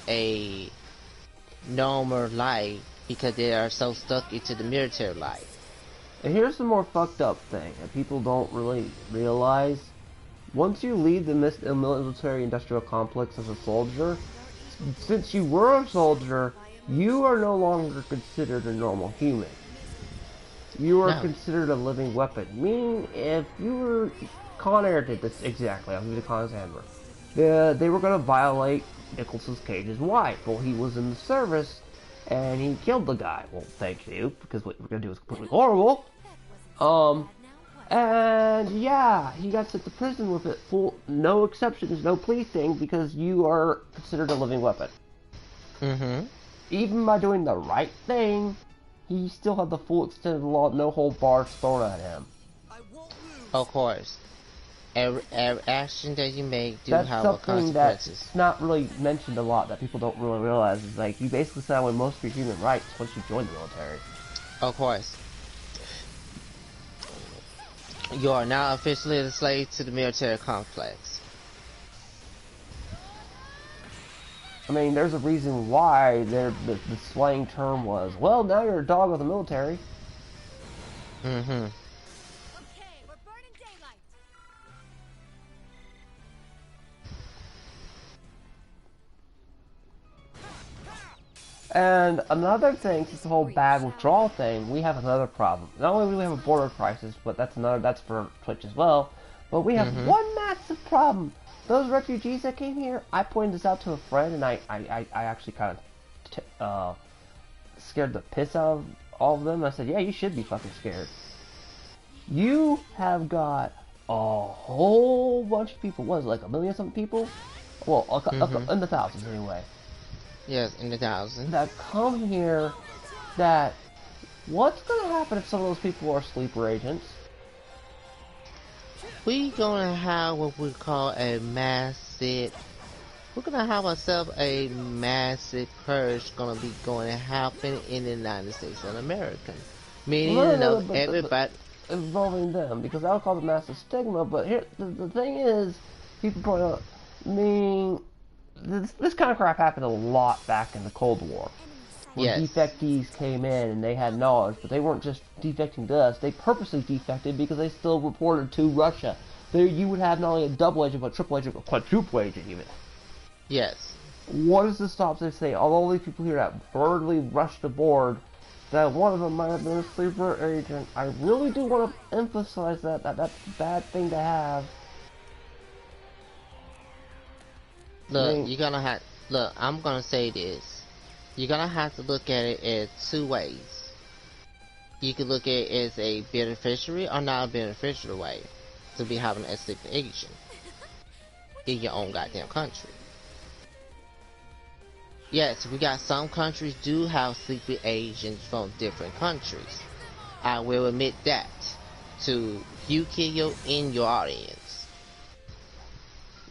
a normal life because they are so stuck into the military life. And here's the more fucked up thing that people don't really realize. Once you leave the military industrial complex as a soldier, since you were a soldier, you are no longer considered a normal human. You are considered a living weapon. Meaning, if you were... Con Air did this exactly. I'll give you the Con's hammer. They were going to violate Nicholas Cage's wife. Well, he was in the service, and he killed the guy. Well, thank you, because what we're going to do is completely horrible. And yeah, he got sent to prison with it full, no exceptions, no plea thing, because you are considered a living weapon. Mm-hmm. Even by doing the right thing, he still had the full extent of the law, no whole bars thrown at him. I won't lose. Of course. Every action that you make do That's have a something consequences. that's not really mentioned a lot, that people don't really realize. Is like, you basically sign away most of your human rights once you join the military. Of course. You are now officially a slave to the military complex. I mean, there's a reason why the slang term was, well, now you're a dog of the military. Mm-hmm. Okay, we're burning daylight. And another thing, since the whole bad withdrawal thing, we have another problem. Not only do we have a border crisis, but that's for Twitch as well. But we have one massive problem. Those refugees that came here, I pointed this out to a friend, and I actually kind of scared the piss out of all of them. I said, yeah, you should be fucking scared. You have got a whole bunch of people. What is it, like 1 million something people? Well, in the thousands anyway. Yes, in the thousands. That come here, that what's going to happen if some of those people are sleeper agents? We gonna have what we call a massive. We're gonna have ourselves a massive purge gonna be going to happen in the United States of America. Meaning, everybody involving them, because I'll call it massive stigma. But here, the thing is, people point out, I mean, this kind of crap happened a lot back in the Cold War. When defectees came in and they had knowledge, but they weren't just defecting to us, they purposely defected because they still reported to Russia. There you would have not only a double agent, but triple agent, or quadruple agent even. Yes. What does this stop to say? All these people here that brutally rushed aboard, that one of them might have been a sleeper agent. I really do want to emphasize that that's a bad thing to have. Look, I'm gonna say this. You're gonna have to look at it as two ways. You can look at it as a beneficiary or not a beneficiary way to be having a sleeper agent in your own goddamn country. Yes, we got some countries do have sleeper agents from different countries. I will admit that to you, Kyo, in your audience.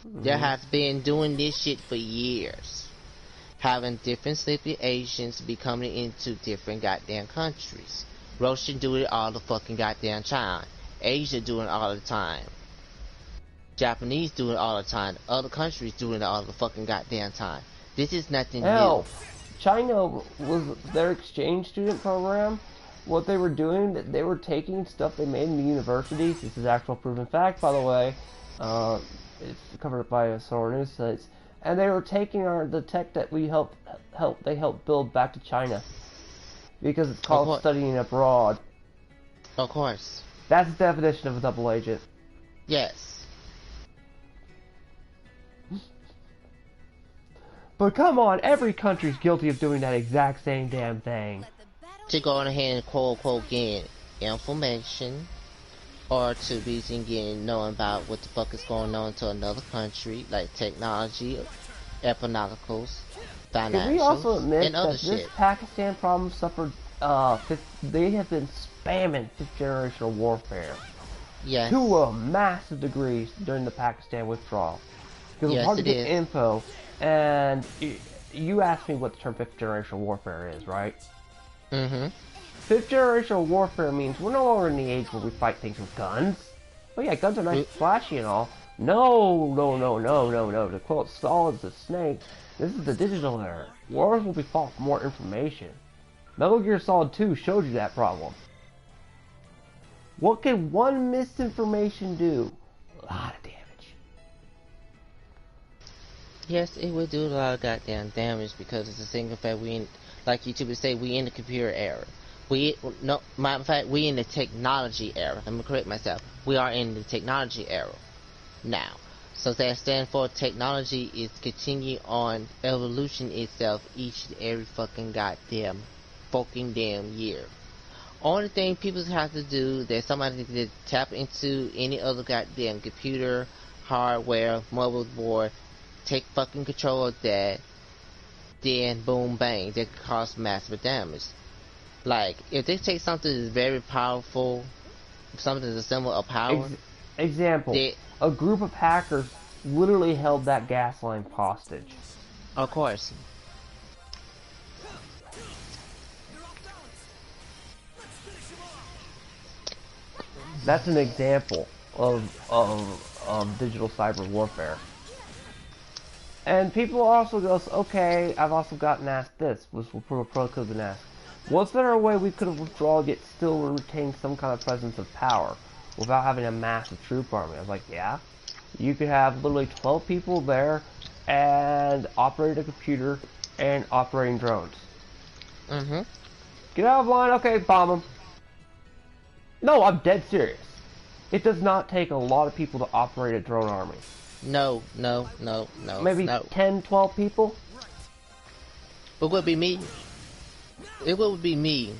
There has been doing this shit for years. Having different sleepy agents be coming into different goddamn countries. Russian do it all the fucking goddamn time. Asia doing it all the time. Japanese do it all the time. Other countries doing it all the fucking goddamn time. This is nothing new. China was their exchange student program. What they were doing, they were taking stuff they made in the universities. This is actual proven fact, by the way. It's covered by Solar News sites. And they were taking the tech that we helped build back to China, because it's called studying abroad. Of course. That's the definition of a double agent. Yes. But come on, every country's guilty of doing that exact same damn thing. To go ahead and quote get information, or to be getting knowing about what the fuck is going on to another country, like technology, economicals, financials, we also admit and other that shit. This Pakistan problem suffered, they have been spamming 5th generational warfare. Yes. To a massive degree during the Pakistan withdrawal. Because it's hard to get info, and you asked me what the term 5th generational warfare is, right? Mm-hmm. 5th generational warfare means we're no longer in the age where we fight things with guns. Oh yeah, guns are nice and flashy and all. No. To quote Solid the Snake, this is the digital era. Wars will be fought for more information. Metal Gear Solid 2 showed you that problem. What can one misinformation do? A lot of damage. Yes, it would do a lot of goddamn damage, because it's a single fact like YouTube would say, we in the computer era. Matter of fact, we in the technology era. Let me correct myself. We are in the technology era now. So that stands for technology is continuing on evolution itself each and every fucking damn year. Only thing people have to do that somebody to tap into any other goddamn computer, hardware, motherboard, take fucking control of that, then boom bang, that could cause massive damage. Like, if they take something that's very powerful, something that's a symbol of power, Example, a group of hackers literally held that gas line hostage. of course. That's an example of digital cyber warfare. And people also goes, okay, I've also gotten asked this, was from a pro could have been asked. Was there a way we could have withdrawn yet still retain some kind of presence of power without having a massive troop army? I was like, yeah. You could have literally 12 people there and operate a computer and operating drones. Mm-hmm. Get out of line, okay, bomb them. No, I'm dead serious. It does not take a lot of people to operate a drone army. No. Maybe no. 10, 12 people? It would be me. It would be me.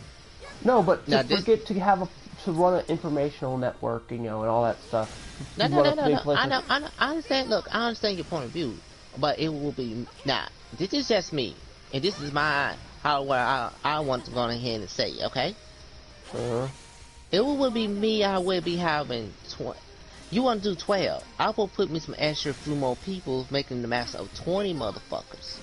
No, but Now just forget to have to run an informational network, and all that stuff. No. I understand. Look, I understand your point of view, but it will be this is just me, and this is my what I want to go ahead and say. Okay. It would be me. I would be having 20. You want to do 12? I will put me some extra few more people, making the max of 20 motherfuckers,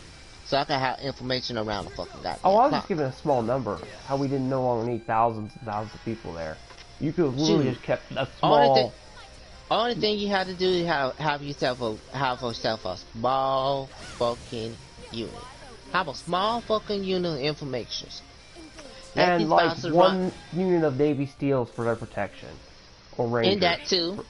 so I can have information around the fucking goddamn Oh, I was clock. just giving a small number. How we didn't no longer need thousands and thousands of people there. You could have literally just kept a small. Only thing you have to do is have yourself a small fucking unit. Have a small fucking unit of information. And like one unit of Navy SEALs for their protection. Or Rangers. And that too.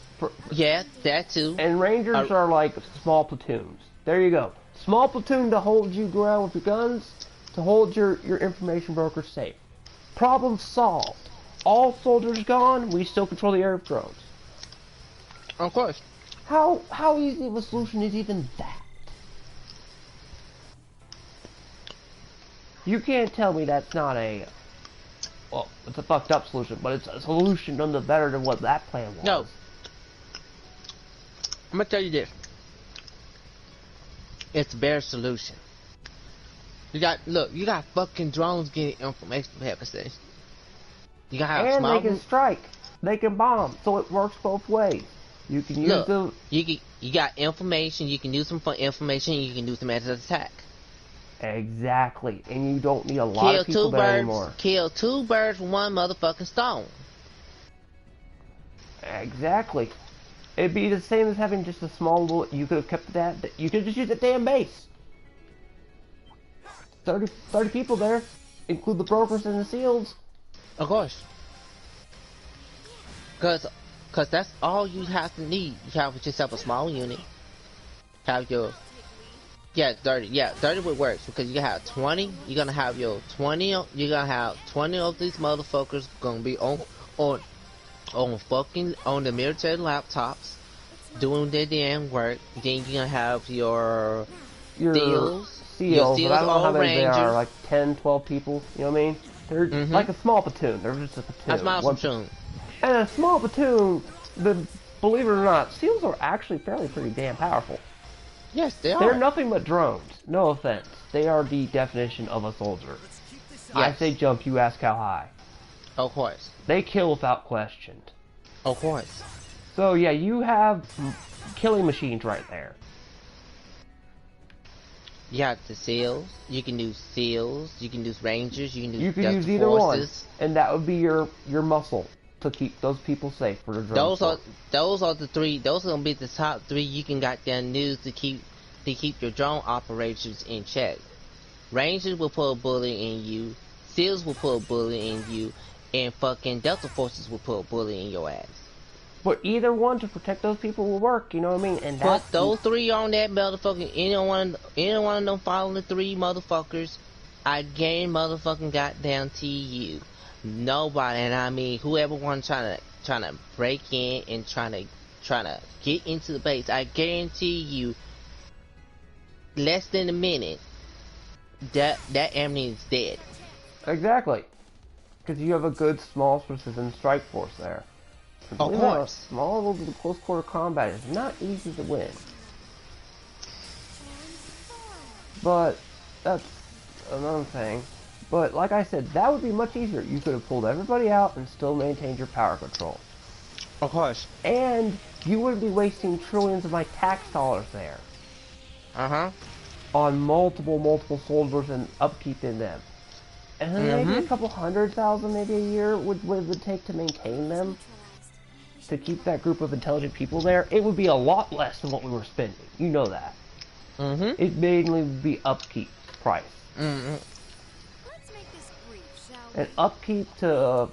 Yeah, that too. And Rangers are like small platoons. There you go. Small platoon to hold you ground with your guns, to hold your information brokers safe. Problem solved. All soldiers gone, we still control the air drones. Of course. How easy of a solution is even that? You can't tell me that's not well, it's a fucked up solution, but it's a solution none the better than what that plan was. No. I'm gonna tell you this. It's a better solution. You got fucking drones getting information from heaven's sake. You gotta have and small. They can strike. They can bomb. So it works both ways. You can use them. You got information. You can use them for information. You can use them as an attack. Exactly. And you don't need a lot of people there anymore. Kill two birds with one motherfucking stone. Exactly. It'd be the same as having just a small little. You could have kept that. You could just use that damn base. 30 people there, include the brokers and the SEALs. Of course. Cause that's all you have to need. You have yourself a small unit. Have your 30. Yeah, 30 would work because you have 20. You're gonna have your 20. You're gonna have 20 of these motherfuckers gonna be on the military laptops doing their damn work. Then you're gonna have your SEALs. But I don't know how many Rangers. they are, like 10, 12 people, you know what I mean? They're like a small platoon. They're just a platoon. A small platoon. And a small platoon, believe it or not, SEALs are actually pretty damn powerful. Yes, they are. They're nothing but drones. No offense. They are the definition of a soldier. Yes. I say jump, you ask how high. Of course. They kill without question. Of course. So yeah, you have killing machines right there. You have the SEALs. You can do SEALs. You can do Rangers. You can do You can Delta use either Forces. one, and that would be your muscle to keep those people safe for the drones. Those are the three. Those are gonna be the top three you can goddamn use to keep your drone operations in check. Rangers will put a bullet in you. SEALs will put a bullet in you, and fucking Delta Forces will put a bullet in your ass. But either one to protect those people will work, you know what I mean? And put those three on that motherfucking. Any one of them following the three motherfuckers, I motherfucking goddamn you. Nobody, and I mean whoever one trying to break in and trying to get into the base, I guarantee you, less than a minute, that enemy is dead. Exactly. Because you have a good small precision strike force there. Of Believe it or not, course. small little close quarter combat is not easy to win. But that's another thing. But like I said, that would be much easier. You could have pulled everybody out and still maintained your power control. Of course. And you wouldn't be wasting trillions of my tax dollars there Uh-huh. on multiple soldiers and upkeep in them. And then maybe a couple 100,000 maybe a year would take to maintain them. To keep that group of intelligent people there, it would be a lot less than what we were spending. You know that. Mm-hmm. It mainly would be upkeep price. Mm-hmm. Let's make this brief, shall we? And upkeep to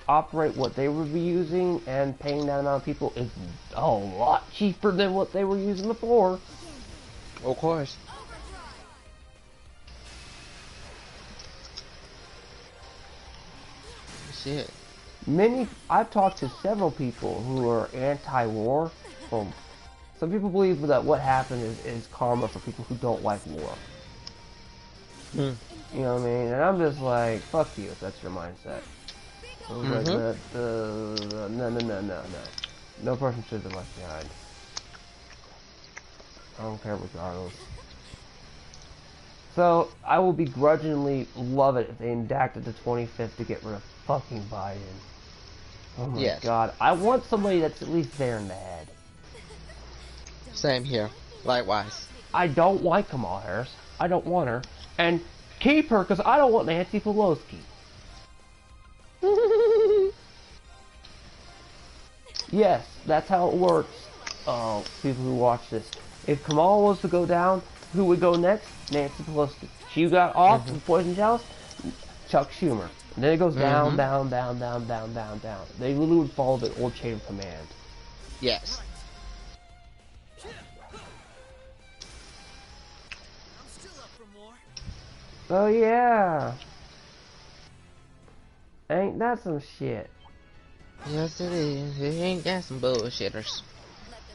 operate what they would be using and paying that amount of people is a lot cheaper than what they were using before. Of course. Shit. I've talked to several people who are anti-war. Well, some people believe that what happened is karma for people who don't like war. Mm. You know what I mean? And I'm just like, fuck you if that's your mindset. I was like, no. No person should have been left behind. I don't care regardless. So, I will begrudgingly love it if they enact it to 25th to get rid of fucking Biden. Oh my god. I want somebody that's at least there in the head. Same here. Likewise. I don't like Kamala Harris. I don't want her. And keep her because I don't want Nancy Pelosi. Yes, that's how it works. Oh, people who watch this. If Kamala was to go down, who would go next? Nancy Pelosi. She got off the poison chalice. Chuck Schumer. And then it goes down. They literally would follow the old chain of command. Yes. I'm still up for more. Oh yeah. Ain't that some shit? Yes, it is. It ain't that some bullshitters.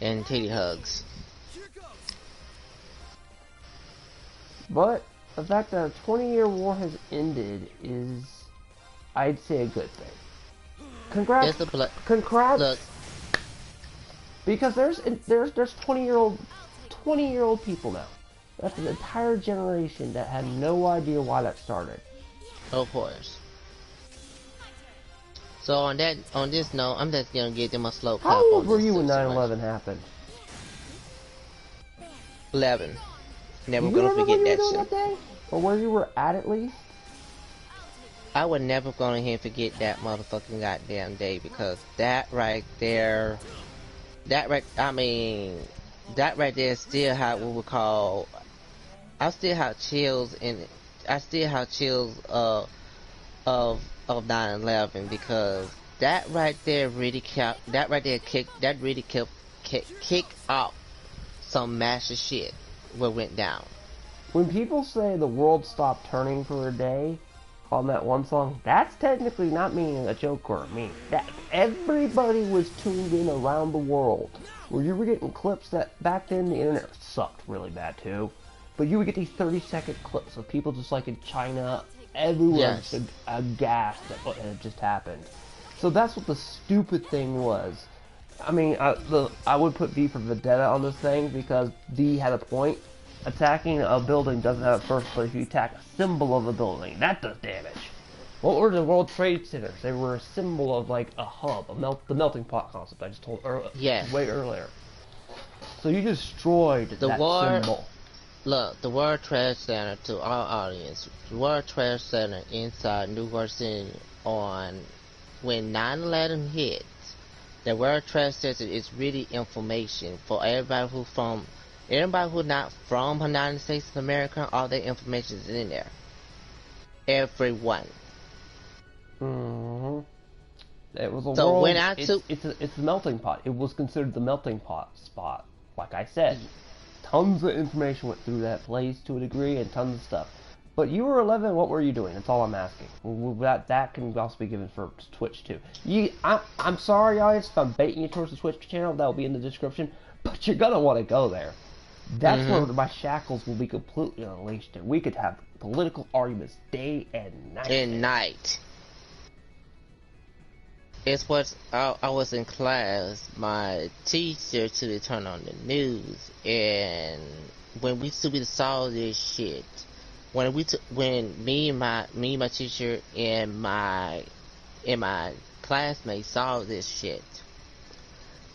And titty hugs. Here goes. But the fact that a 20-year war has ended is, I'd say, a good thing. Congrats. Congrats. Look. Because there's 20-year-old people now. That's an entire generation that had no idea why that started. Of course. So on this note, I'm just gonna give them a slow clap. How old were you when 9/11 happened? 11. Never You gonna remember forget when you that were shit. doing that day? Or where you were at least? I would never gonna here forget that motherfucking goddamn day because that right there, that right there still how we would call. I still have chills of 9/11 because that right there really kicked off some massive shit what went down. When people say the world stopped turning for a day on that one song, that's technically not meaning a joke or a meme. That everybody was tuned in around the world. Where you were getting clips that back then the internet sucked really bad too. But you would get these 30-second clips of people just like in China, everywhere just aghast at what had just happened. So that's what the stupid thing was. I mean, I would put V for Vendetta on this thing because V had a point. Attacking a building doesn't have a purpose, but if you attack a symbol of a building, that does damage. What were the World Trade Centers? They were a symbol of like a hub, the melting pot concept I just told way earlier. So you destroyed that symbol. Look, the World Trade Center, to our audience, the World Trade Center inside New York City when 9/11 hit, the World Trade Center is really information for everybody who not from the United States of America. All that information is in there. Everyone. It was a so world. When it's a melting pot. It was considered the melting pot spot. Like I said, tons of information went through that place to a degree, and tons of stuff. But you were 11. What were you doing? That's all I'm asking. That can also be given for Twitch too. I'm sorry, guys, if I'm baiting you towards the Twitch channel. That will be in the description. But you're gonna want to go there. That's where my shackles will be completely unleashed, and we could have political arguments day and night. It's what I was in class. My teacher to turn on the news, and when we saw this shit, when me, my teacher, and my classmates saw this shit,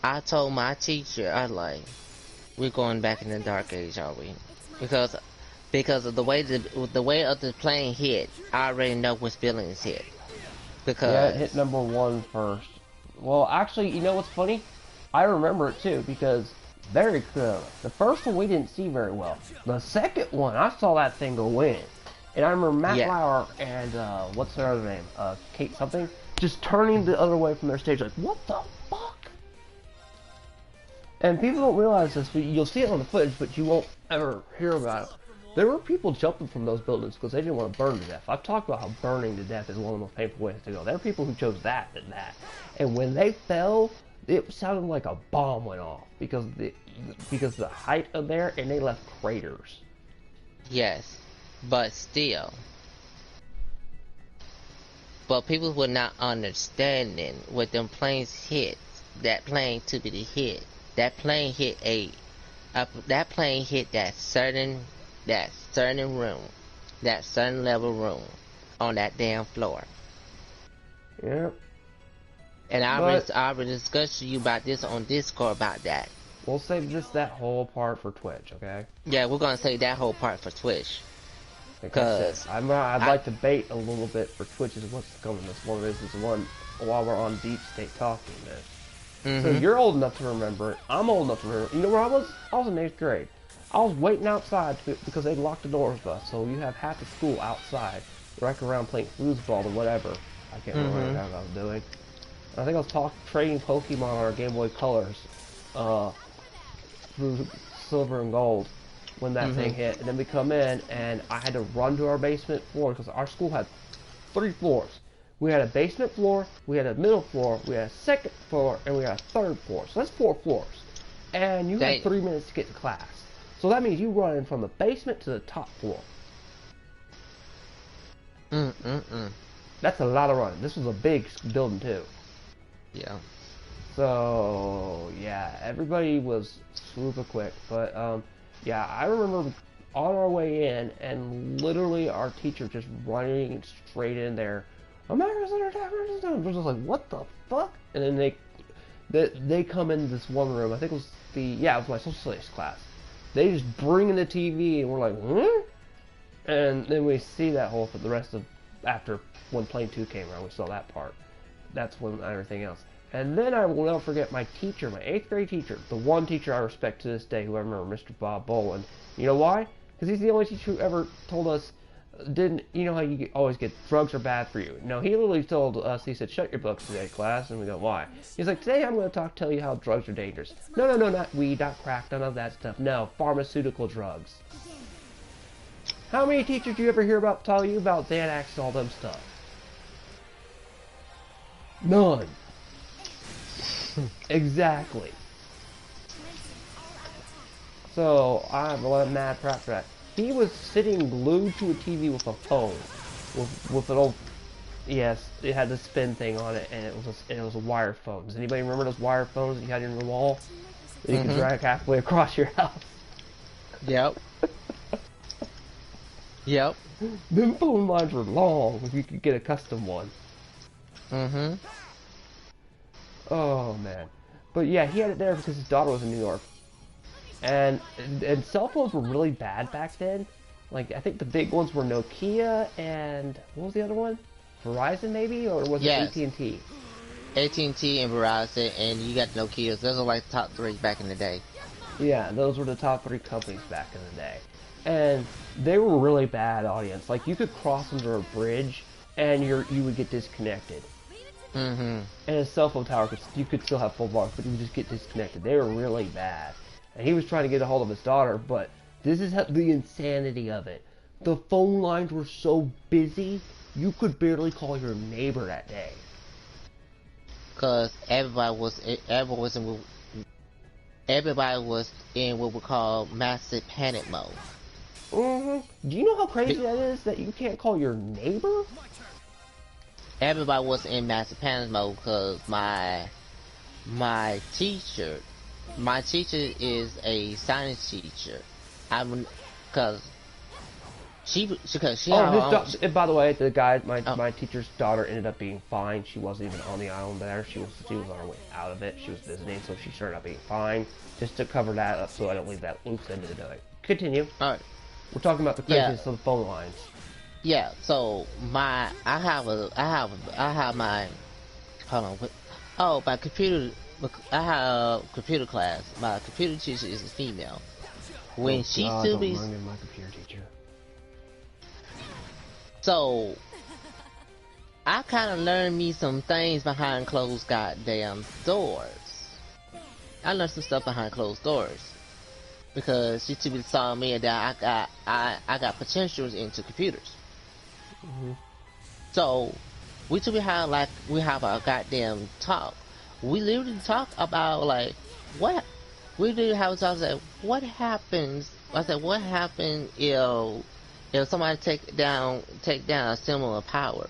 I told my teacher, I was like, we're going back in the dark age, are we? Because because of the way of the plane hit, I already know which buildings hit. Yeah, it hit Because number one first. Well, actually, you know what's funny? I remember it too because very clearly. The first one we didn't see very well. The second one, I saw that thing go in, and I remember Matt yeah, Lauer and what's her other name? Kate something, just turning the other way from their stage, like what the fuck? And people don't realize this, but you'll see it on the footage, but you won't ever hear about it. There were people jumping from those buildings because they didn't want to burn to death. I've talked about how burning to death is one of the most painful ways to go. There are people who chose that than that. And when they fell, it sounded like a bomb went off because the height of there, and they left craters. yes, but still, but people were not understanding what them planes hit. That plane to be the hit. That plane hit that plane hit that certain room, that certain level room on that damn floor. Yep. And But I already discussed with you about this on Discord about that. we'll save that whole part for Twitch, okay? Yeah, we're gonna say that whole part for Twitch. Like I said, Cause I'd I, like to bait a little bit for Twitch is what's coming. This one is one while we're on Deep State talking, man. So mm-hmm, you're old enough to remember it. I'm old enough to remember. You know where I was? I was in 8th grade. I was waiting outside because they locked the doors of us, so you have half the school outside, racking around playing foosball or whatever. I can't remember what I was doing. I think I was trading Pokemon on our Game Boy Colors, through silver and gold when that thing hit. And then we come in, and I had to run to our basement floor because our school had 3 floors. We had a basement floor, we had a middle floor, we had a second floor, and we had a third floor. So that's 4 floors. And you had 3 minutes to get to class. So that means you running from the basement to the top floor. That's a lot of running. This was a big building too. yeah. So yeah, everybody was super quick. But yeah, I remember on our way in, and literally our teacher just running straight in there. America's under attack. We're just like, what the fuck? And then they come in this one room. I think it was it was my social studies class. They just bring in the TV, and we're like, hmm? And then we see that whole for the rest of after when Plane 2 came around, we saw that part. That's when everything else. And then I will never forget my teacher, my 8th grade teacher, the one teacher I respect to this day, who I remember, Mr. Bob Boland. You know why? Because he's the only teacher who ever told us, you know how you always get, drugs are bad for you. No, he literally told us, he said, shut your books today, class, and we go, why? He's like, today I'm going to tell you how drugs are dangerous. No, not weed, not crack, none of that stuff. No, pharmaceutical drugs. How many teachers do you ever hear about tell you about Xanax and all them stuff? None. Exactly. So I'm mad crap for that. He was sitting glued to a TV with a phone, with an old, yes, it had the spin thing on it, and it was a wire phone. Does anybody remember those wire phones that you had in the wall that you could drag halfway across your house? Yep. Yep. Them phone lines were long if you could get a custom one. Oh man, but yeah, he had it there because his daughter was in New York, and cell phones were really bad back then. Like I think the big ones were Nokia and what was the other one? Verizon maybe, or was it AT&T? AT&T and Verizon, and you got Nokia. Those are like the top 3 back in the day. Yeah, those were the top 3 companies back in the day, and they were really bad audience. Like you could cross under a bridge, and you would get disconnected. And a cell phone tower, you could still have full volume, but you would just get disconnected. They were really bad. And he was trying to get a hold of his daughter, but this is the insanity of it. The phone lines were so busy, you could barely call your neighbor that day. Cause everybody was in what we call massive panic mode. Do you know how crazy that is? That you can't call your neighbor? everybody was in master panic mode because my teacher, my teacher is a science teacher. I'm because she Oh, had her own, and by the way, the guy, my oh, my teacher's daughter ended up being fine. She wasn't even on the island there. She was on her way out of it. She was visiting, so she turned out being fine. Just to cover that up, so I don't leave that loose end of it. Continue. all right. We're talking about the Yeah, craziness of the phone lines. yeah. So I have my, hold on. Oh, my computer. I have computer class. My computer teacher is a female. Oh When she God, still don't be, remind me of my computer teacher. so I kind of learned me some things behind closed goddamn doors. I learned some stuff behind closed doors because she too saw me that I got potentials into computers. Hmm. So we two we have a goddamn talk. We literally talk about like what we literally have a talk like what happens. I said what happened if somebody take down a symbol of power.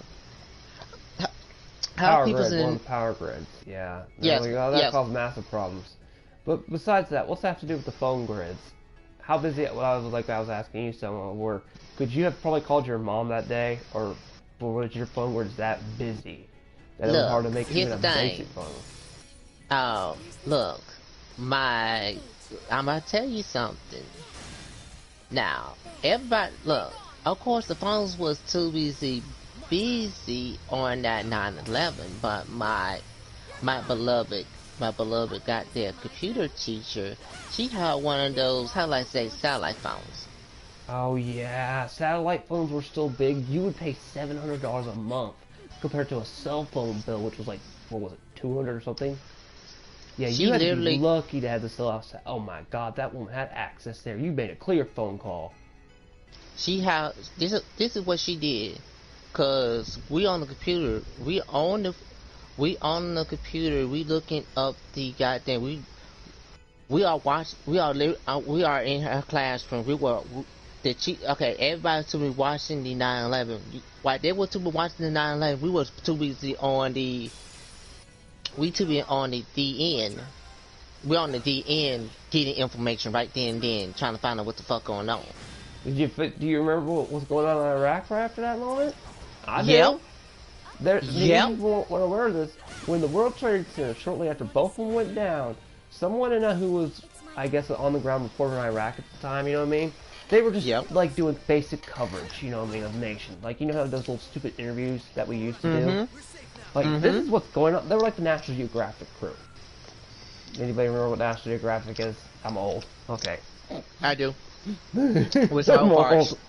How Power people's grids, one in of the power grids. Yeah. yes That yes caused massive problems. But besides that, what's that have to do with the phone grids? How busy? What I was asking you, someone, were could you have probably called your mom that day, or was your phone grids that busy that it was look hard to make here's even the a thing. basic phone? Look my I'm gonna tell you something. Now, everybody, look, of course the phones was too busy on that 9/11, but my beloved goddamn computer teacher, she had one of those, how do I say, satellite phones. Oh yeah, satellite phones were still big. You would pay $700 a month compared to a cell phone bill, which was like what was it, 200 or something? Yeah, She you had to be literally, lucky to have the cell house. Oh my God, that woman had access there. You made a clear phone call. she had, this is what she did, cause we on the computer, we on the computer, we looking up the goddamn, we are in her classroom. Okay, everybody to be watching the 9/11. While they were to be watching the 9/11, we was too busy on the end. We're on the DN getting information right then and then, trying to find out what the fuck going on. Do you remember what was going on in Iraq right after that moment? I Yep, do. Maybe yep, people weren't aware of this. When the World Trade Center, shortly after both of them went down, someone who was, I guess, on the ground reporter in Iraq at the time, you know what I mean? They were just, yep. like, doing basic coverage, you know what I mean, of the nation. Like, you know how those little stupid interviews that we used to do? Mm-hmm. Like, this Mm-hmm. is what's going on. They were like the National Geographic crew. Anybody remember what National Geographic is? I'm old. Okay. I do. With I'm small farts. old.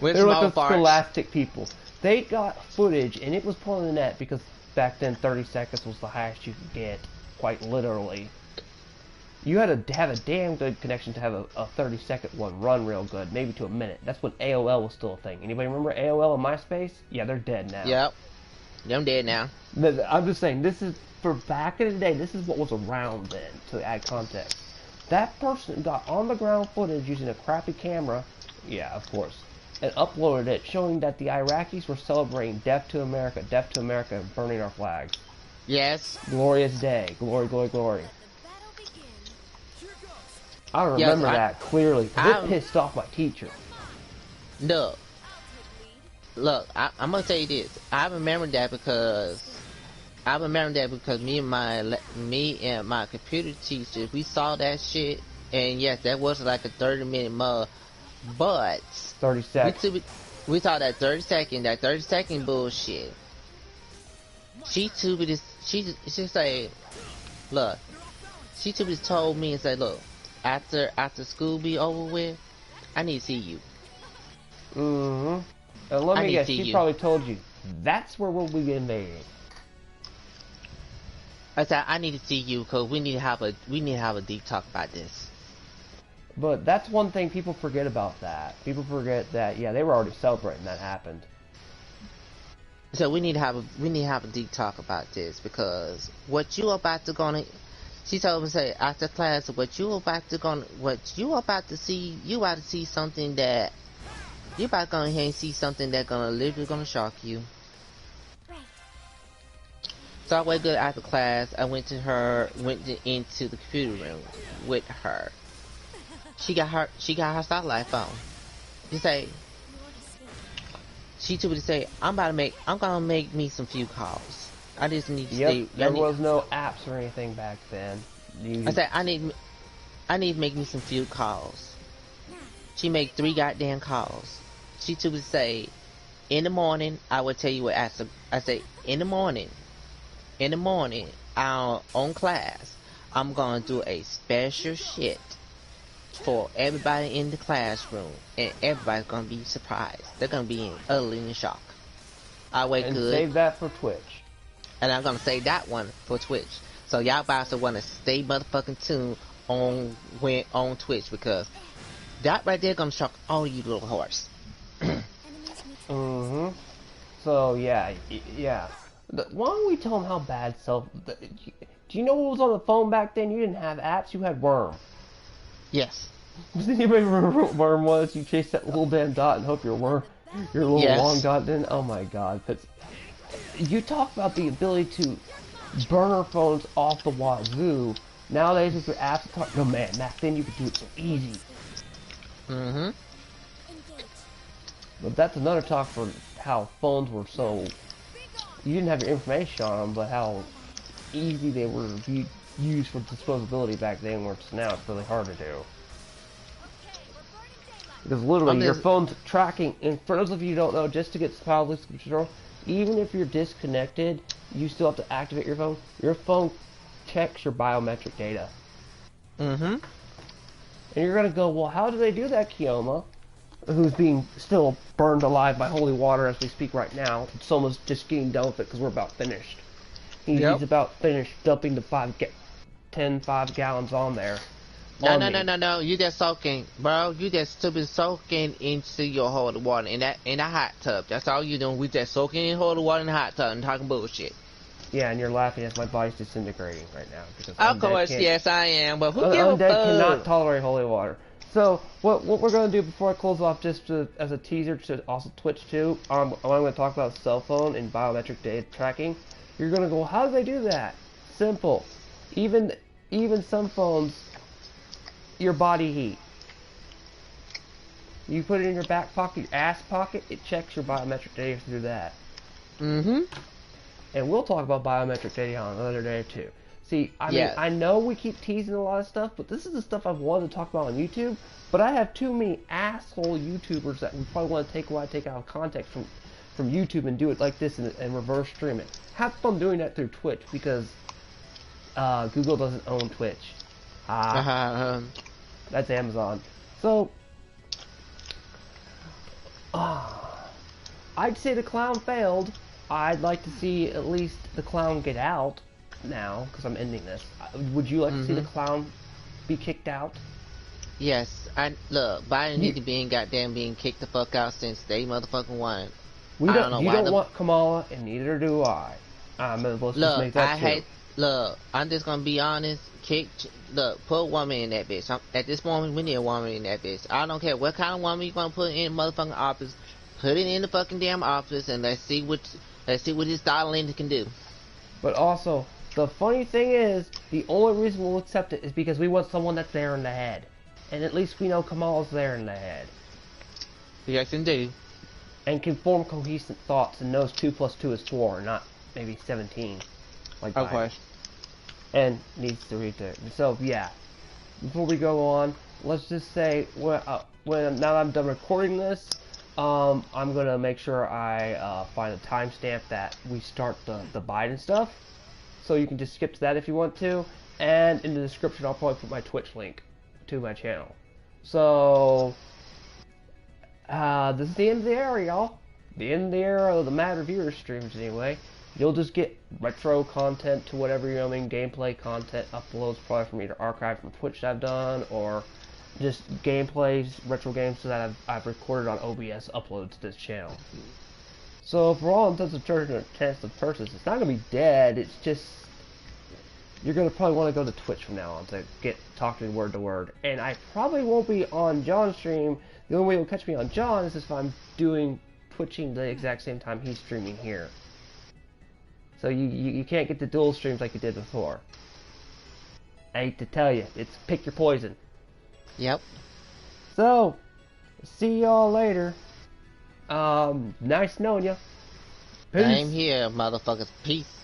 With They were like small the farts. scholastic people. They got footage, and it was put on the net because back then 30 seconds was the highest you could get, quite literally. You had to have a damn good connection to have a 30-second one run real good, maybe to a minute. That's when AOL was still a thing. Anybody remember AOL and MySpace? Yeah, they're dead now. Yep. I'm dead now. I'm just saying, this is, for back in the day, this is what was around then, to add context. That person got on-the-ground footage using a crappy camera, yeah, of course, and uploaded it, showing that the Iraqis were celebrating Death to America, and burning our flags. Yes. Glorious day. Glory, glory, glory. I Yes, remember that clearly. It pissed off my teacher. Look. Look, I'm gonna tell you this. I remember that because me and my computer teacher, we saw that shit, and yes, that was like a 30-minute mug, but 30 seconds. we saw that 30-second bullshit. She say, look, she just told me and said, look, after school be over with, I need to see you. Mm-hmm. And let I me need to guess, see she you. probably told you, that's where we'll be invading. I said, I need to see you because we need to have a deep talk about this. But that's one thing people forget about that. People forget that, yeah, they were already celebrating that happened. So we need to have a deep talk about this because what you about to she told me say after class you about to see something that you about to go ahead and see something that literally gonna shock you. Right. So I wake up after class. I into the computer room with her. She got her satellite phone. She say, she told me to say, I'm gonna make me some few calls. I just need to Yep, stay. there was no apps or anything back then. I said, I need to make me some few calls. She make 3 goddamn calls. She told me to say, in the morning, I will tell you what I say, in the morning, on class, I'm gonna do a special shit for everybody in the classroom, and everybody's gonna be surprised. They're gonna be utterly in shock. I wake And good, save that for Twitch. and I'm gonna save that one for Twitch. So y'all about to wanna stay motherfucking tuned on Twitch, because that right there gonna shock all you little whores. Mm-hmm. So yeah, yeah. Why don't we tell them how bad do you know what was on the phone back then? You didn't have apps. You had Worm. Yes. Does anybody remember what Worm was? You chased that little damn dot and hope your little Yes. long dot didn't. Oh my god. You talk about the ability to burn our phones off the wazoo. Nowadays with your apps, no man, back then you could do it so easy. Mm-hmm. But that's another talk for how phones were so... You didn't have your information on them, but how easy they were used for disposability back then, where it's now it's really hard to do. Because literally, your phone's tracking, and for those of you who don't know, just to get cloud control, even if you're disconnected, you still have to activate your phone. Your phone checks your biometric data. Mm-hmm. And you're going to go, well, how do they do that, Kyoma? Who's being still burned alive by holy water as we speak right now. Soma's just getting done with it because we're about finished. He's about finished dumping the 5 gallons on there. No. You just soaking, bro. You just been soaking into your holy water in that hot tub. That's all you doing. We just soaking in holy water in the hot tub and talking bullshit. Yeah, and you're laughing as my body's disintegrating right now. Because Of course, yes, I am. But who gives a Undead fuck? cannot tolerate holy water. So, what we're going to do before I close off, just as a teaser to also Twitch too, I'm going to talk about cell phone and biometric data tracking. You're going to go, how do they do that? Simple. Even some phones, your body heat. You put it in your back pocket, your ass pocket, it checks your biometric data through that. Mm-hmm. And we'll talk about biometric data on another day too. See, I mean, I know we keep teasing a lot of stuff, but this is the stuff I've wanted to talk about on YouTube. But I have too many asshole YouTubers that we probably want to take out of context from YouTube and do it like this and reverse stream it. Have fun doing that through Twitch because Google doesn't own Twitch. That's Amazon. So, I'd say the clown failed. I'd like to see at least the clown get out now, because I'm ending this. Would you like to see the clown be kicked out? Yes. Look, Biden need to be being kicked the fuck out since they motherfucking won. You don't want Kamala, and neither do I. Let's just make that true. Look, I'm just gonna be honest. Put a woman in that bitch. At this moment, we need a woman in that bitch. I don't care what kind of woman you gonna put in the motherfucking office. Put it in the fucking damn office, and let's see what this Starlink can do. But also, the funny thing is, the only reason we'll accept it is because we want someone that's there in the head. And at least we know Kamala's there in the head. Yes, indeed. And can form cohesive thoughts and knows 2 + 2 is 4, not maybe 17. Like of course. And needs to read it. So, yeah. Before we go on, let's just say, now that I'm done recording this, I'm going to make sure I find a timestamp that we start the Biden stuff. So you can just skip to that if you want to. And in the description, I'll probably put my Twitch link to my channel. So, this is the end of the era, y'all. The end of the era of the Mad Reviewer streams, anyway. You'll just get retro content to whatever gameplay content uploads, probably from either archive from Twitch that I've done, or just gameplays, retro games that I've recorded on OBS uploaded to this channel. So for all intents and purposes, it's not going to be dead, it's just, you're going to probably want to go to Twitch from now on to get talking word to word. And I probably won't be on John's stream. The only way you'll catch me on John is if I'm twitching the exact same time he's streaming here. So you can't get the dual streams like you did before. I hate to tell you, it's pick your poison. Yep. So, see y'all later. Nice knowing you. Same here, motherfuckers. Peace.